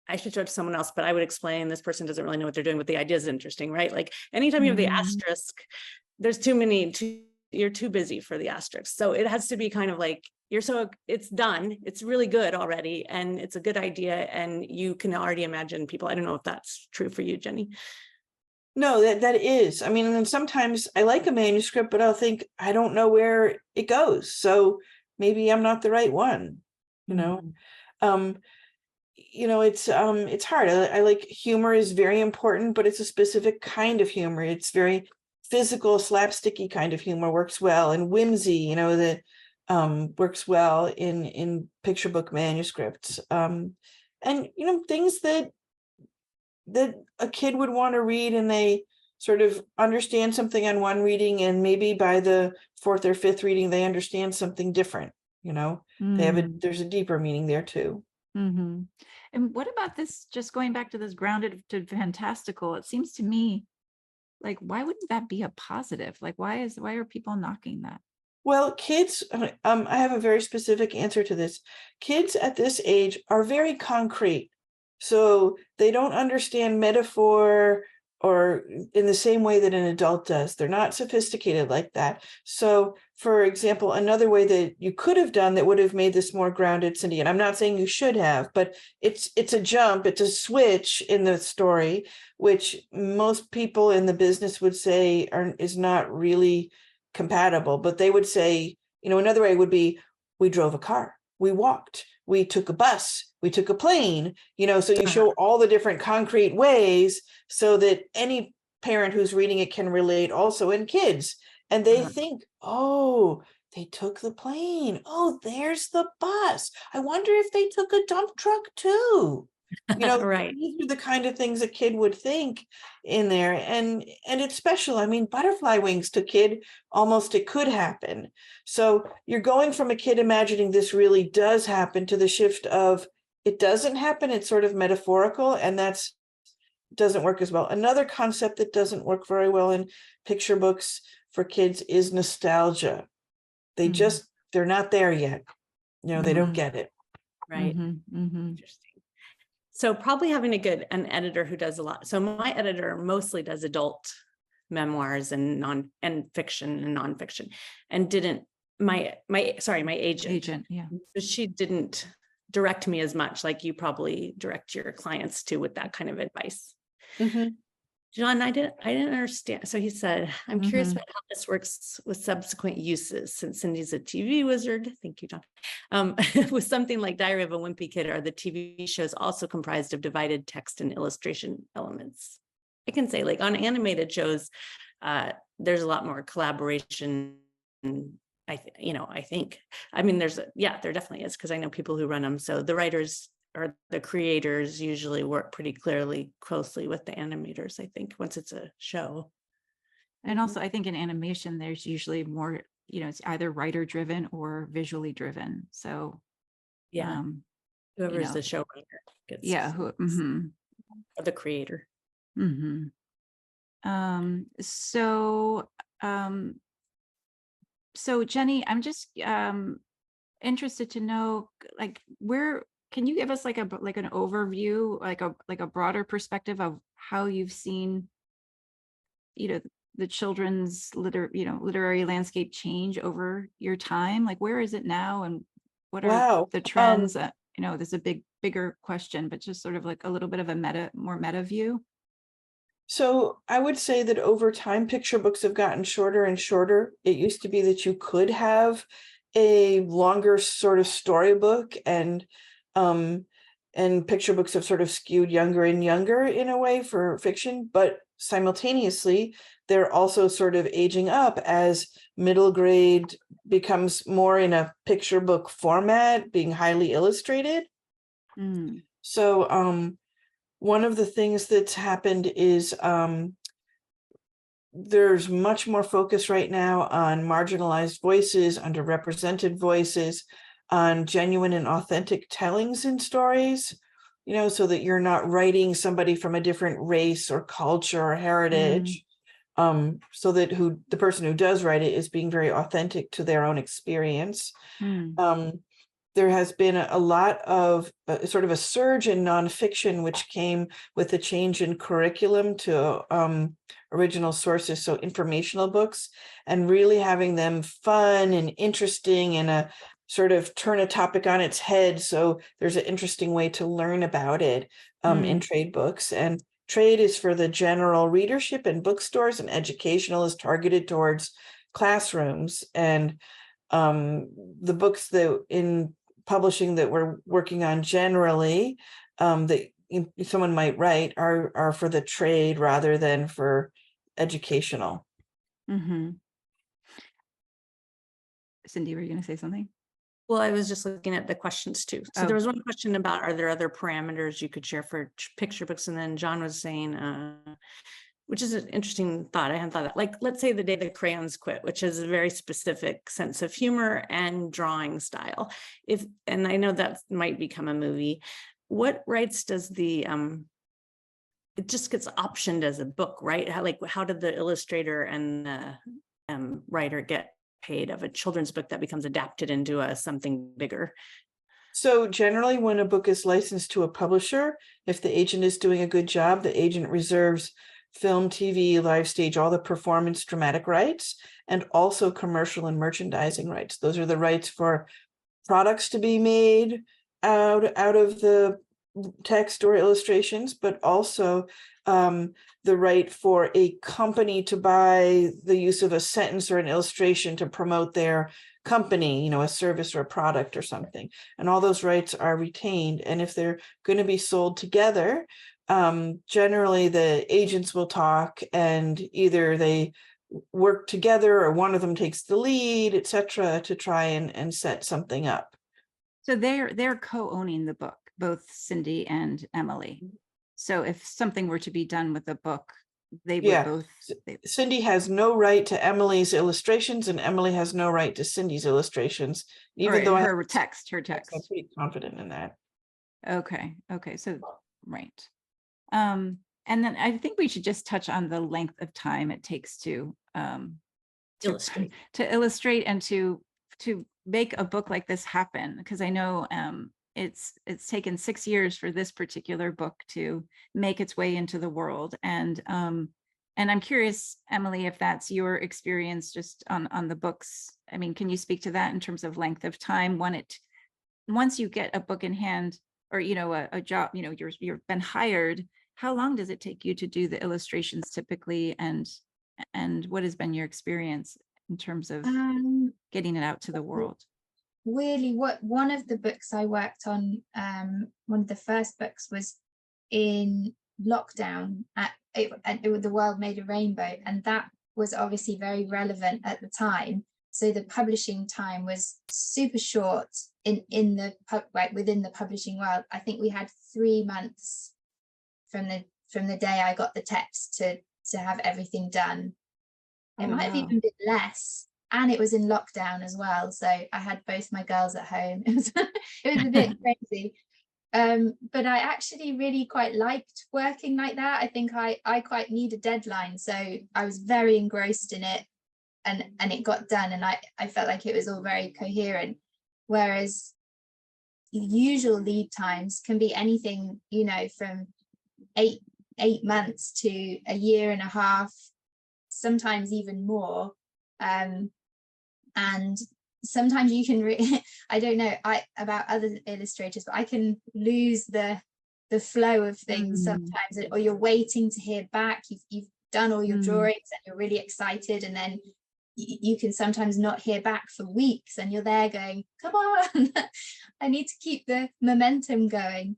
I should show it to someone else, but I would explain this person doesn't really know what they're doing, but the idea is interesting, right? Like anytime you have the asterisk, there's you're too busy for the asterisk. So it has to be kind of like, it's done, it's really good already, and it's a good idea, and you can already imagine people. I don't know if that's true for you, Jennie. No, that is. I mean, and then sometimes I like a manuscript, but I'll think I don't know where it goes. So maybe I'm not the right one, you know. It's hard. I like humor is very important, but it's a specific kind of humor. It's very physical, slapsticky kind of humor works well, and whimsy, that works well in picture book manuscripts. And things that a kid would want to read, and they sort of understand something on one reading, and maybe by the fourth or fifth reading they understand something different. There's a deeper meaning there too. And what about this, just going back to this grounded to fantastical, it seems to me like, why wouldn't that be a positive? Like, why are people knocking that? Well, kids, I have a very specific answer to this. Kids at this age are very concrete. So they don't understand metaphor or in the same way that an adult does. They're not sophisticated like that. So, for example, another way that you could have done that would have made this more grounded, Cindy, and I'm not saying you should have, but it's a jump, it's a switch in the story, which most people in the business would say is not really compatible. But they would say, another way would be, we drove a car, we walked, we took a bus, we took a plane, so you show all the different concrete ways so that any parent who's reading it can relate also, in kids. And they think, oh, they took the plane. Oh, there's the bus. I wonder if they took a dump truck too. Right. These are the kind of things a kid would think in there. And it's special. I mean, butterfly wings to kid, almost it could happen. So you're going from a kid imagining this really does happen to the shift of it doesn't happen. It's sort of metaphorical, and that's doesn't work as well. Another concept that doesn't work very well in picture books for kids is nostalgia. They're not there yet. They don't get it. Right. Interesting. So probably having an editor who does a lot. So my editor mostly does adult memoirs and fiction and nonfiction, and didn't my agent. Yeah. She didn't direct me as much like you probably direct your clients to with that kind of advice. John, I didn't understand. So he said, I'm curious about how this works with subsequent uses, since Cindy's a TV wizard. Thank you, John. With something like Diary of a Wimpy Kid, are the TV shows also comprised of divided text and illustration elements? I can say, like, on animated shows, there's a lot more collaboration. I think. I mean, there definitely is, because I know people who run them. So the writers or the creators usually work pretty closely with the animators, I think, once it's a show. And also, I think in animation, there's usually more, it's either writer driven or visually driven. So whoever's the showrunner gets or the creator. So Jennie, I'm just interested to know, like, can you give us like an overview, like a broader perspective of how you've seen, the children's literary landscape change over your time? Like, where is it now, and what are the trends? There's a bigger question, but just sort of like a little bit of a more meta view. So I would say that over time, picture books have gotten shorter and shorter. It used to be that you could have a longer sort of storybook, and picture books have sort of skewed younger and younger in a way for fiction, but simultaneously, they're also sort of aging up as middle grade becomes more in a picture book format, being highly illustrated. So one of the things that's happened is there's much more focus right now on marginalized voices, underrepresented voices. on genuine and authentic tellings in stories, you know, so that you're not writing somebody from a different race or culture or heritage, so that the person who does write it is being very authentic to their own experience. There has been a lot of sort of a surge in nonfiction, which came with the change in curriculum to original sources, so informational books, and really having them fun and interesting and a sort of turn a topic on its head. So there's an interesting way to learn about it in trade books. And trade is for the general readership, and bookstores, and educational is targeted towards classrooms. And the books that in publishing that we're working on generally that someone might write are for the trade rather than for educational. Cindy, were you going to say something? Well, I was just looking at the questions too. So there was one question about, are there other parameters you could share for picture books? And then John was saying, which is an interesting thought. I hadn't thought that. Like, let's say The Day the Crayons Quit, which is a very specific sense of humor and drawing style. And I know that might become a movie. What rights does it just gets optioned as a book, right? How did the illustrator and the writer get paid of a children's book that becomes adapted into something bigger? So generally, when a book is licensed to a publisher, if the agent is doing a good job, the agent reserves film, TV, live stage, all the performance dramatic rights, and also commercial and merchandising rights. Those are the rights for products to be made out of the text or illustrations, but also the right for a company to buy the use of a sentence or an illustration to promote their company, you know, a service or a product or something. And all those rights are retained. And if they're going to be sold together, generally the agents will talk, and either they work together or one of them takes the lead, etc., to try and set something up. So they're co-owning the book, both Cindy and Emily. So if something were to be done with the book, they would both. Cindy has no right to Emily's illustrations, and Emily has no right to Cindy's illustrations, even though her text. I'm pretty confident in that. Okay. So right. And then I think we should just touch on the length of time it takes to illustrate and to make a book like this happen, because I know it's taken 6 years for this particular book to make its way into the world. And I'm curious, Emily, if that's your experience just on the books. I mean, can you speak to that in terms of length of time once you get a book in hand, or, you know, a job, you know, you've been hired, how long does it take you to do the illustrations typically? And what has been your experience in terms of getting it out to the world? Really, one of the books I worked on, one of the first books, was in lockdown The World Made a Rainbow, and that was obviously very relevant at the time. So the publishing time was super short within the publishing world. I think we had 3 months from the day I got the text to have everything done. It might have even been less. And it was in lockdown as well. So I had both my girls at home. It was a bit crazy. But I actually really quite liked working like that. I think I quite need a deadline. So I was very engrossed in it, and it got done. And I felt like it was all very coherent. Whereas usual lead times can be anything, you know, from eight months to a year and a half, sometimes even more. And sometimes you can I don't know about other illustrators, but I can lose the flow of things sometimes, or you're waiting to hear back. You've done all your drawings and you're really excited, and then you can sometimes not hear back for weeks, and you're there going, come on, I need to keep the momentum going.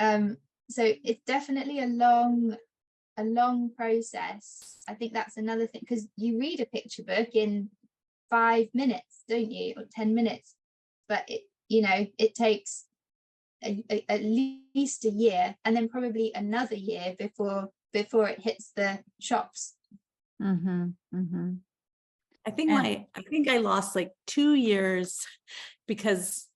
So it's definitely a long process. I think that's another thing, because you read a picture book in 5 minutes, don't you, or 10 minutes, but it takes at least a year, and then probably another year before it hits the shops. I think I lost like 2 years because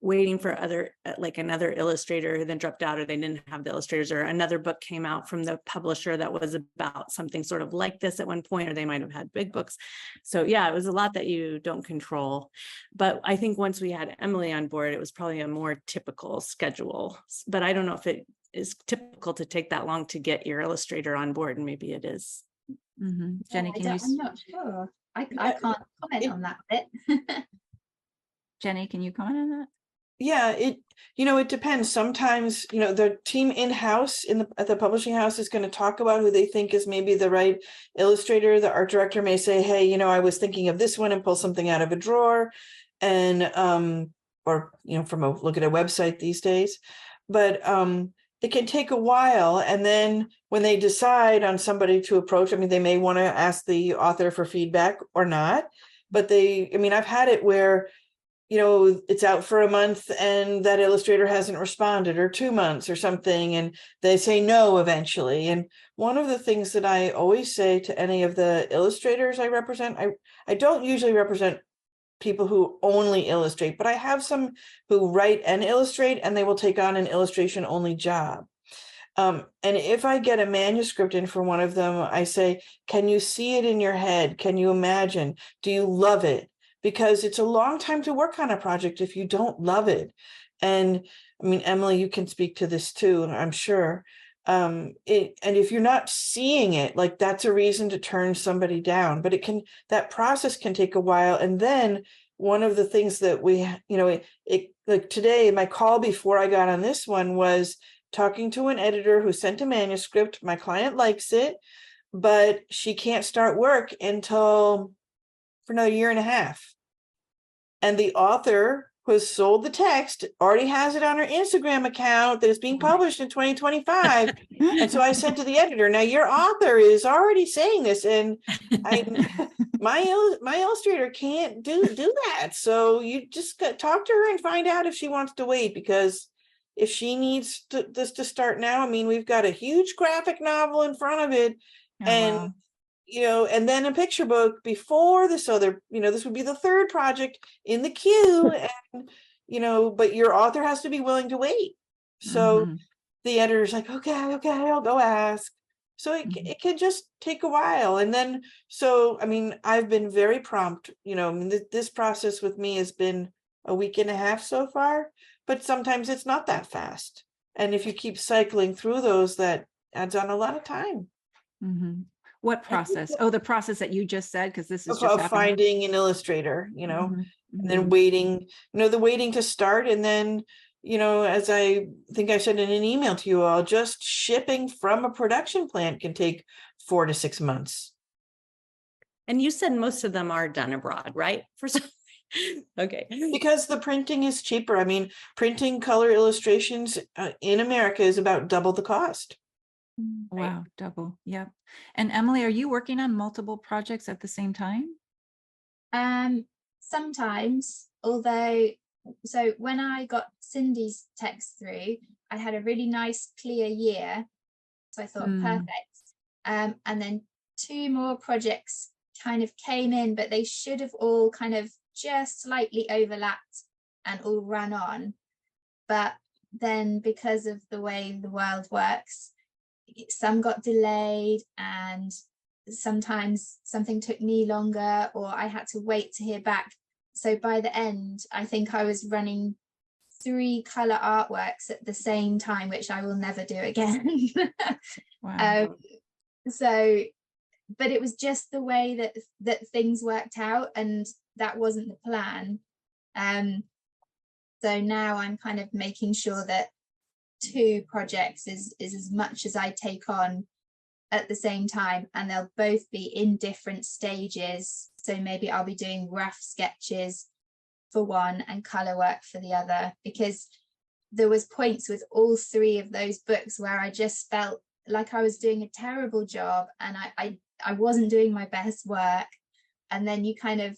waiting for other, like another illustrator who then dropped out, or they didn't have the illustrators, or another book came out from the publisher that was about something sort of like this at one point, or they might have had big books. So yeah, it was a lot that you don't control. But I think once we had Emily on board, it was probably a more typical schedule. But I don't know if it is typical to take that long to get your illustrator on board, and maybe it is. Jennie, can I'm not sure. I can't comment on that bit. Jennie, can you comment on that? Yeah, it depends. Sometimes, the team in-house at the publishing house is going to talk about who they think is maybe the right illustrator. The art director may say, hey, I was thinking of this one, and pull something out of a drawer, and or from a look at a website these days. But it can take a while, and then when they decide on somebody to approach, they may want to ask the author for feedback or not. But I've had it where it's out for a month and that illustrator hasn't responded, or 2 months or something, and they say no eventually. And one of the things that I always say to any of the illustrators I represent, I don't usually represent people who only illustrate, but I have some who write and illustrate, and they will take on an illustration only job. And if I get a manuscript in for one of them, I say, can you see it in your head? Can you imagine? Do you love it? Because it's a long time to work on a project if you don't love it. And Emily, you can speak to this too, I'm sure. And if you're not seeing it, like, that's a reason to turn somebody down. But that process can take a while. And then one of the things that we, like today, my call before I got on this one was talking to an editor who sent a manuscript. My client likes it, but she can't start work until for another 1.5 years. And the author who has sold the text already has it on her Instagram account that is being published in 2025. And so I said to the editor, now your author is already saying this, and my illustrator can't do that. So you just talk to her and find out if she wants to wait, because if she needs this to start now, we've got a huge graphic novel in front of it. Wow. And then a picture book before this other, this would be the third project in the queue. And, but your author has to be willing to wait. So the editor's like, okay, I'll go ask. So it can just take a while. And then, I've been very prompt, this process with me has been 1.5 weeks so far, but sometimes it's not that fast. And if you keep cycling through those, that adds on a lot of time. What process? Oh, the process that you just said, because this is just finding an illustrator, and then waiting, the waiting to start. And then, as I think I said in an email to you all, just shipping from a production plant can take 4 to 6 months. And you said most of them are done abroad, right? Okay. Because the printing is cheaper. Printing color illustrations in America is about double the cost. Wow, double. Yep. And Emily, are you working on multiple projects at the same time? Sometimes, although, so when I got Cindy's text through, I had a really nice clear year. So I thought, perfect. And then 2 more projects kind of came in, but they should have all kind of just slightly overlapped and all ran on. But then, because of the way the world works, some got delayed, and sometimes something took me longer, or I had to wait to hear back. So by the end, I think I was running 3 color artworks at the same time, which I will never do again. Wow. But it was just the way that things worked out, and that wasn't the plan. So now I'm kind of making sure that 2 projects is as much as I take on at the same time, and they'll both be in different stages. So maybe I'll be doing rough sketches for one and color work for the other, because there was points with all 3 of those books where I just felt like I was doing a terrible job, and I wasn't doing my best work. And then you kind of,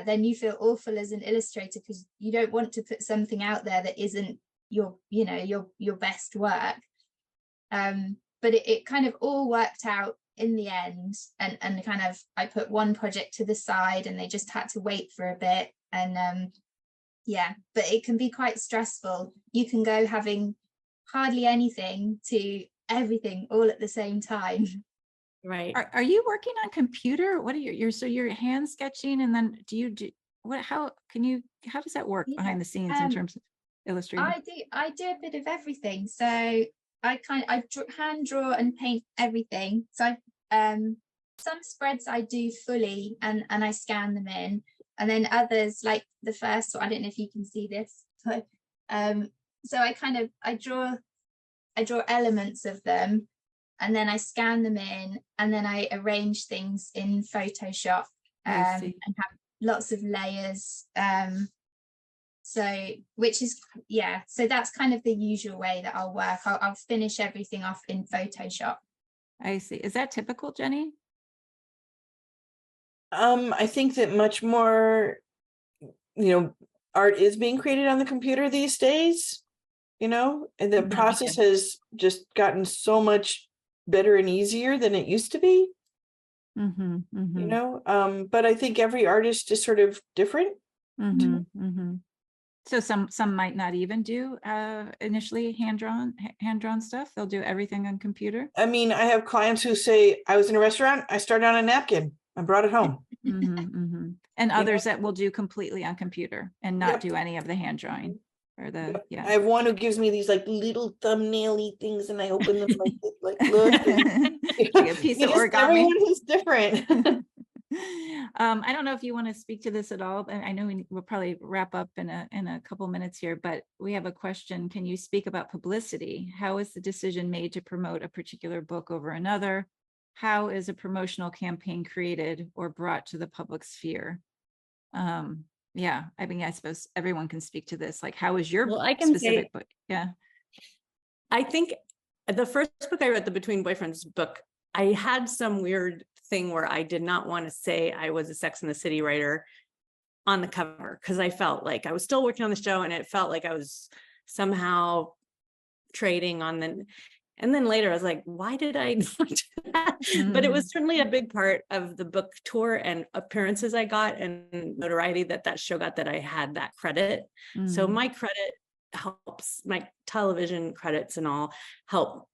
then you feel awful as an illustrator, because you don't want to put something out there that isn't your best work. But it kind of all worked out in the end, and kind of I put one project to the side, and they just had to wait for a bit. And yeah, but it can be quite stressful. You can go having hardly anything to everything all at the same time. Right. Are you working on computer? What are so you're hand sketching, and then do how does that work Yeah. behind the scenes in terms of illustrating? I do a bit of everything. So I hand draw and paint everything. So some spreads I do fully and I scan them in, and then others, like the first one, I don't know if you can see this, but so I draw elements of them, and then I scan them in, and then I arrange things in Photoshop, and have lots of layers. So which is, yeah, so that's kind of the usual way that I'll work. I'll finish everything off in Photoshop. I see. Is that typical, Jennie? I think that much more, art is being created on the computer these days, and the process has just gotten so much better and easier than it used to be. But I think every artist is sort of different. So some might not even do initially hand-drawn stuff. They'll do everything on computer. I mean, I have clients who say, I was in a restaurant, I started on a napkin, I brought it home. And others that will do completely on computer and not do any of the hand drawing or the, I have one who gives me these like little thumbnail-y things, and I open them like look. Like a piece of origami. Everyone is different. I don't know if you want to speak to this at all. I know we'll probably wrap up in a couple minutes here, but we have a question. Can you speak about publicity? How is the decision made to promote a particular book over another? How is a promotional campaign created or brought to the public sphere? Yeah, I mean, I suppose everyone can speak to this. Like, how is your specific book? Yeah. I think the first book I wrote, the Between Boyfriends book, I had some weird thing where I did not want to say I was a Sex and the City writer on the cover, because I felt like I was still working on the show, and it felt like I was somehow trading on the. And then later I was like, why did I not do that? But it was certainly a big part of the book tour and appearances I got and notoriety that show got, that I had that credit. So my credit helps, my television credits and all help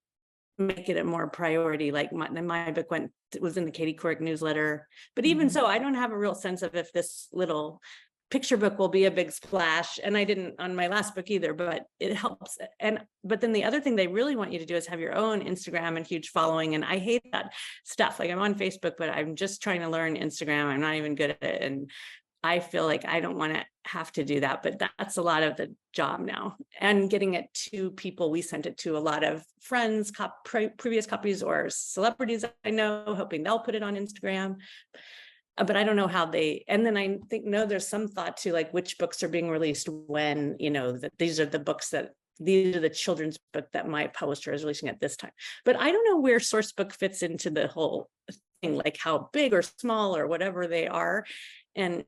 make it a more priority. Like my book was in the Katie Couric newsletter, but even so, I don't have a real sense of if this little picture book will be a big splash. And I didn't on my last book either, but it helps. But then the other thing they really want you to do is have your own Instagram and huge following. And I hate that stuff. Like, I'm on Facebook, but I'm just trying to learn Instagram. I'm not even good at it. And I feel like I don't want to have to do that, but that's a lot of the job now. And getting it to people, we sent it to a lot of friends, previous copies, or celebrities I know, hoping they'll put it on Instagram. But I don't know how and then I think, there's some thought to like which books are being released when, that these are the children's book that my publisher is releasing at this time. But I don't know where source book fits into the whole thing, like how big or small or whatever they are. And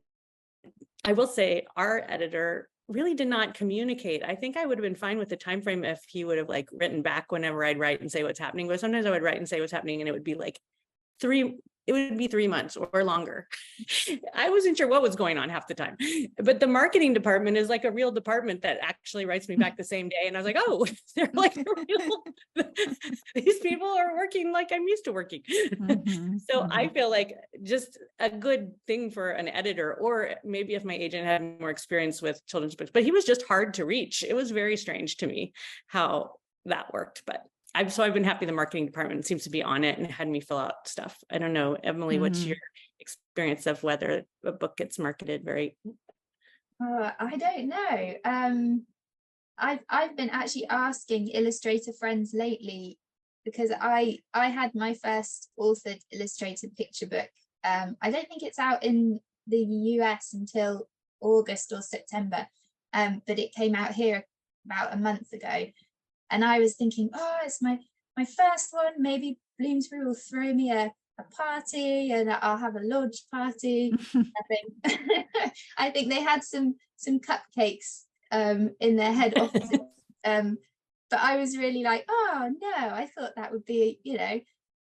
I will say our editor really did not communicate. I think I would have been fine with the time frame if he would have like written back whenever I'd write and say what's happening. But sometimes I would write and say what's happening, and it would be like 3 months or longer. I wasn't sure what was going on half the time, but the marketing department is like a real department that actually writes me back the same day. And I was like, oh, they're like these people are working like I'm used to working. So I feel like just a good thing for an editor, or maybe if my agent had more experience with children's books, but he was just hard to reach. It was very strange to me how that worked, but I've been happy the marketing department seems to be on it and had me fill out stuff. I don't know, Emily, what's your experience of whether a book gets marketed very? I don't know. I've been actually asking illustrator friends lately, because I had my first authored illustrated picture book. I don't think it's out in the US until August or September, but it came out here about a month ago. And I was thinking, oh, it's my first one. Maybe Bloomsbury will throw me a party, and I'll have a launch party. I think they had some cupcakes in their head office. But I was really like, oh no, I thought that would be,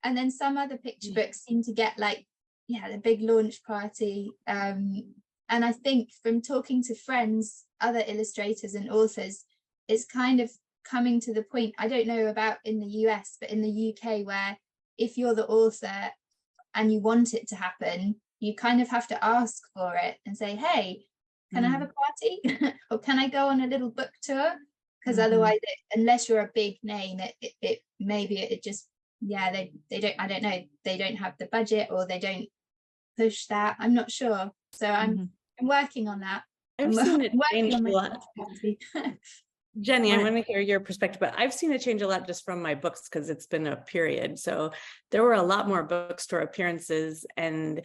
and then some other picture books seem to get like, the big launch party. And I think from talking to friends, other illustrators and authors, it's kind of coming to the point, I don't know about in the US, but in the UK, where if you're the author and you want it to happen, you kind of have to ask for it and say, hey, can I have a party? Or can I go on a little book tour? Because otherwise, unless you're a big name, it maybe it just, yeah, they don't, I don't know, they don't have the budget, or they don't push that. I'm not sure. So I'm working on that. I've seen it change a lot. Jennie, I Right. want to hear your perspective, but I've seen it change a lot just from my books, because it's been a period. So there were a lot more bookstore appearances, and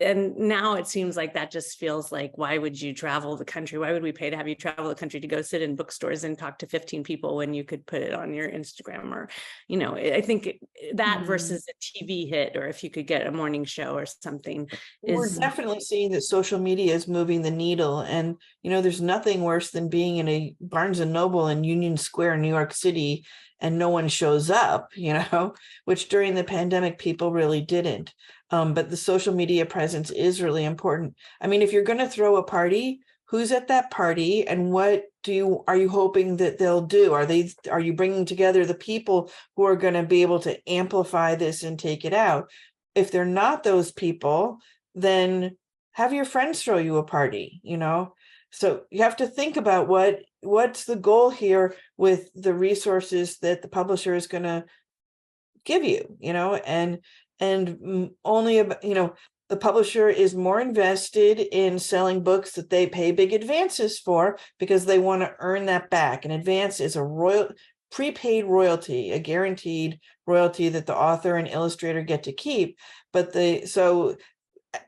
now it seems like that just feels like, why would you travel the country? Why would we pay to have you travel the country to go sit in bookstores and talk to 15 people when you could put it on your Instagram? Or, you know, I think that versus a TV hit, or if you could get a morning show or something. We're definitely seeing that social media is moving the needle. And, you know, there's nothing worse than being in a Barnes and Noble in Union Square, New York City, and no one shows up, you know, which during the pandemic, people really didn't. But the social media presence is really important. I mean, if you're going to throw a party, who's at that party, and what are you hoping that they'll do? Are you bringing together the people who are going to be able to amplify this and take it out? If they're not those people, then have your friends throw you a party, you know? So you have to think about what's the goal here with the resources that the publisher is going to give you, you know, and only about, you know, the publisher is more invested in selling books that they pay big advances for, because they want to earn that back. An advance is a prepaid royalty, a guaranteed royalty that the author and illustrator get to keep. But so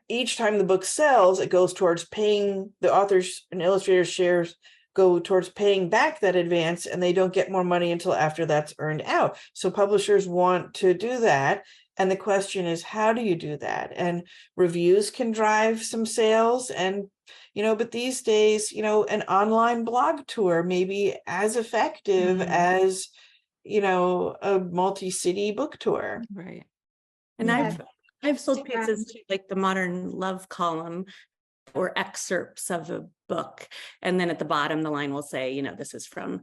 each time the book sells, it goes towards paying the author's and illustrator's shares, go towards paying back that advance, and they don't get more money until after that's earned out. So publishers want to do that. And the question is, how do you do that? And reviews can drive some sales, and, you know, but these days, you know, an online blog tour may be as effective as, you know, a multi-city book tour. Right. And Yeah. I've sold pieces to like the Modern Love column, or excerpts of a book. And then at the bottom, the line will say, you know, this is from,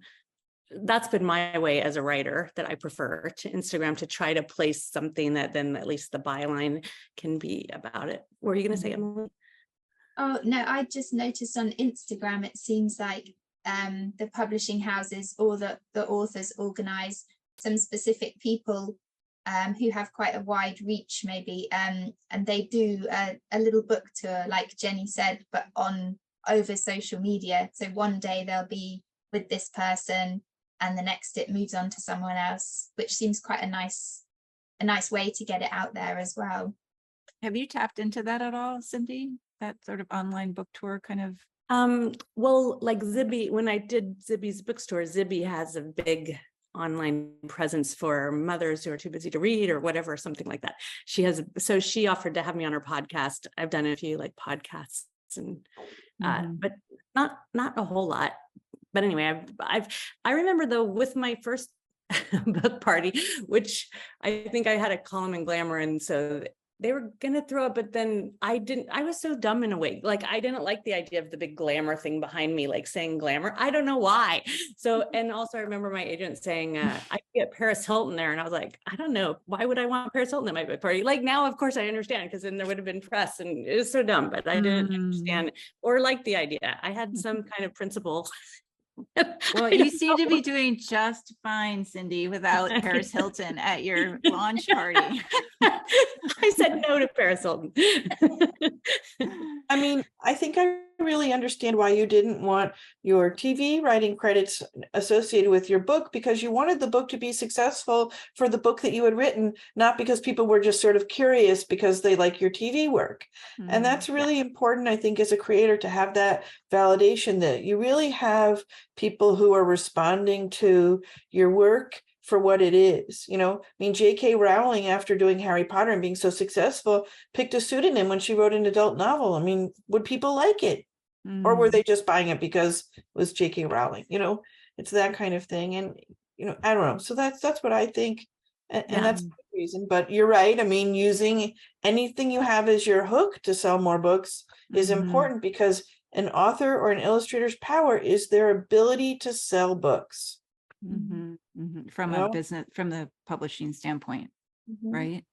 that's been my way as a writer that I prefer to Instagram, to try to place something that then at least the byline can be about it. What were you going to say, Emily? Oh, no, I just noticed on Instagram, it seems like the publishing houses or the authors organize some specific people who have quite a wide reach, maybe, and they do a little book tour, like Jennie said, but over social media. So one day they'll be with this person, and the next it moves on to someone else, which seems quite a nice way to get it out there as well. Have you tapped into that at all, Cindy? That sort of online book tour kind of? Well, like Zibby, when I did Zibby's bookstore, Zibby has a big online presence for mothers who are too busy to read or whatever, something like that. So she offered to have me on her podcast. I've done a few like podcasts, and but not a whole lot. But anyway, I remember though, with my first book party, which I think I had a column in Glamour, and so they were gonna throw it, but then I was so dumb in a way. Like, I didn't like the idea of the big glamour thing behind me, like saying glamour. I don't know why. So, and also I remember my agent saying, I get Paris Hilton there. And I was like, I don't know. Why would I want Paris Hilton at my book party? Like now, of course I understand, because then there would have been press, and it was so dumb, but I didn't understand or like the idea. I had some kind of principle. Well, you seem to be doing just fine, Cindy, without Paris Hilton at your launch party. I said no to Paris Hilton. I mean, I think I really understand why you didn't want your TV writing credits associated with your book, because you wanted the book to be successful for the book that you had written, not because people were just sort of curious because they like your TV work. And that's really important, I think, as a creator, to have that validation that you really have people who are responding to your work for what it is. You know, I mean, J.K. Rowling, after doing Harry Potter and being so successful, picked a pseudonym when she wrote an adult novel. I mean, would people like it? Or were they just buying it because it was J.K. Rowling? You know, it's that kind of thing. And, you know, I don't know. So that's what I think. And that's the reason. But you're right. I mean, using anything you have as your hook to sell more books is important, because An author or an illustrator's power is their ability to sell books. From You a know? business, from the publishing standpoint, Mhm. right?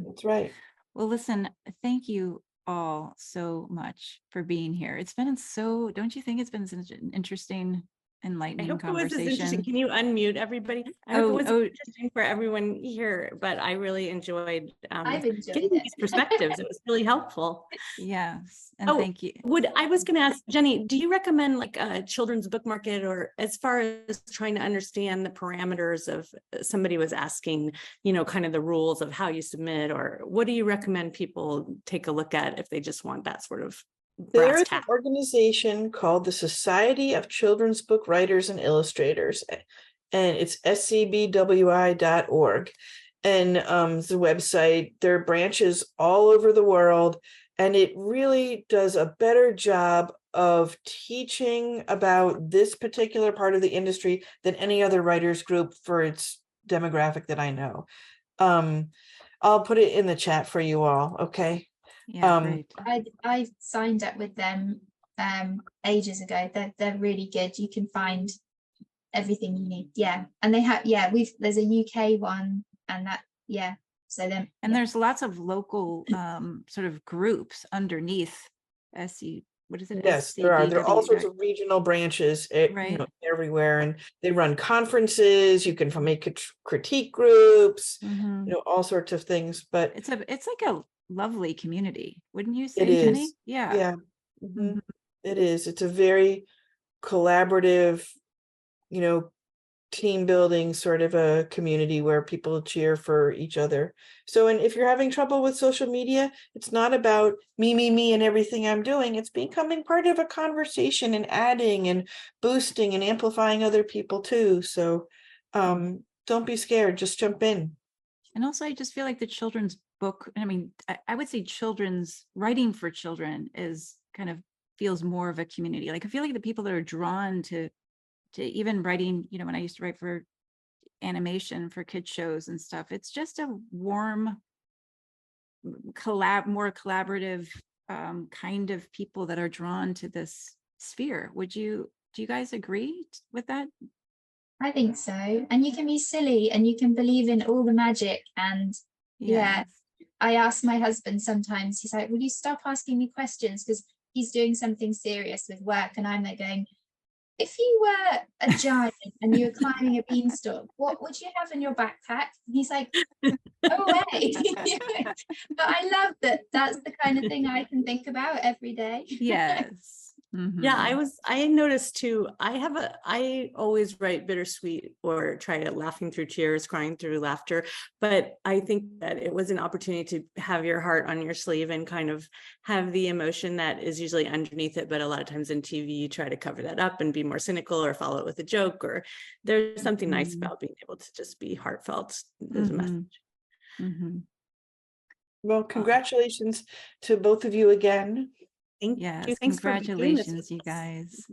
That's right. Well, listen, thank you all so much for being here. It's been so, don't you think it's been such an interesting, I enlightening hope it was as interesting. conversation? Can you unmute everybody? I hope it was Oh, interesting for everyone here, but I really enjoyed I've enjoyed getting it. these perspectives. It was really helpful. yes. And Oh, thank you. I was going to ask Jenny, do you recommend like a children's book market, or as far as trying to understand the parameters of somebody was asking, you know, kind of the rules of how you submit, or what do you recommend people take a look at if they just want that sort of There brass is an tack? organization called the Society of Children's Book Writers and Illustrators, and it's scbwi.org. And the website, there are branches all over the world, and it really does a better job of teaching about this particular part of the industry than any other writers group for its demographic that I know. I'll put it in the chat for you all, okay? Yeah, great. I signed up with them ages ago. They're really good. You can find everything you need. Yeah. And they have, there's a UK one, and that, yeah. So then, And there's lots of local sort of groups underneath what is it? Yes, there are. There are all SCBW, sorts right? of regional branches, Right. everywhere, and they run conferences. You can make critique groups, all sorts of things. But It's like a lovely community, wouldn't you it say, Jenny? is, Yeah. yeah, it is. It's a very collaborative, team building sort of a community where people cheer for each other. So, and if you're having trouble with social media, it's not about me, and everything I'm doing. It's becoming part of a conversation and adding and boosting and amplifying other people too. So, don't be scared. Just jump in. And also, I just feel like the children's book, I mean, I would say children's writing for children is kind of feels more of a community. Like I feel like the people that are drawn to even writing, when I used to write for animation for kids shows and stuff, it's just a warm, more collaborative kind of people that are drawn to this sphere. Do you guys agree with that? I think so. And you can be silly and you can believe in all the magic. And Yes. I ask my husband sometimes, he's like, will you stop asking me questions? Because he's doing something serious with work. And I'm there going, if you were a giant and you were climbing a beanstalk, what would you have in your backpack? And he's like, go away. But I love that that's the kind of thing I can think about every day. Yes. Yeah, I noticed too, I always write bittersweet or try to laughing through tears, crying through laughter. But I think that it was an opportunity to have your heart on your sleeve and kind of have the emotion that is usually underneath it. But a lot of times in TV, you try to cover that up and be more cynical or follow it with a joke, or there's something nice about being able to just be heartfelt as a message. Well, congratulations to both of you again. Thank Yes, you. Thanks for doing this congratulations, you guys.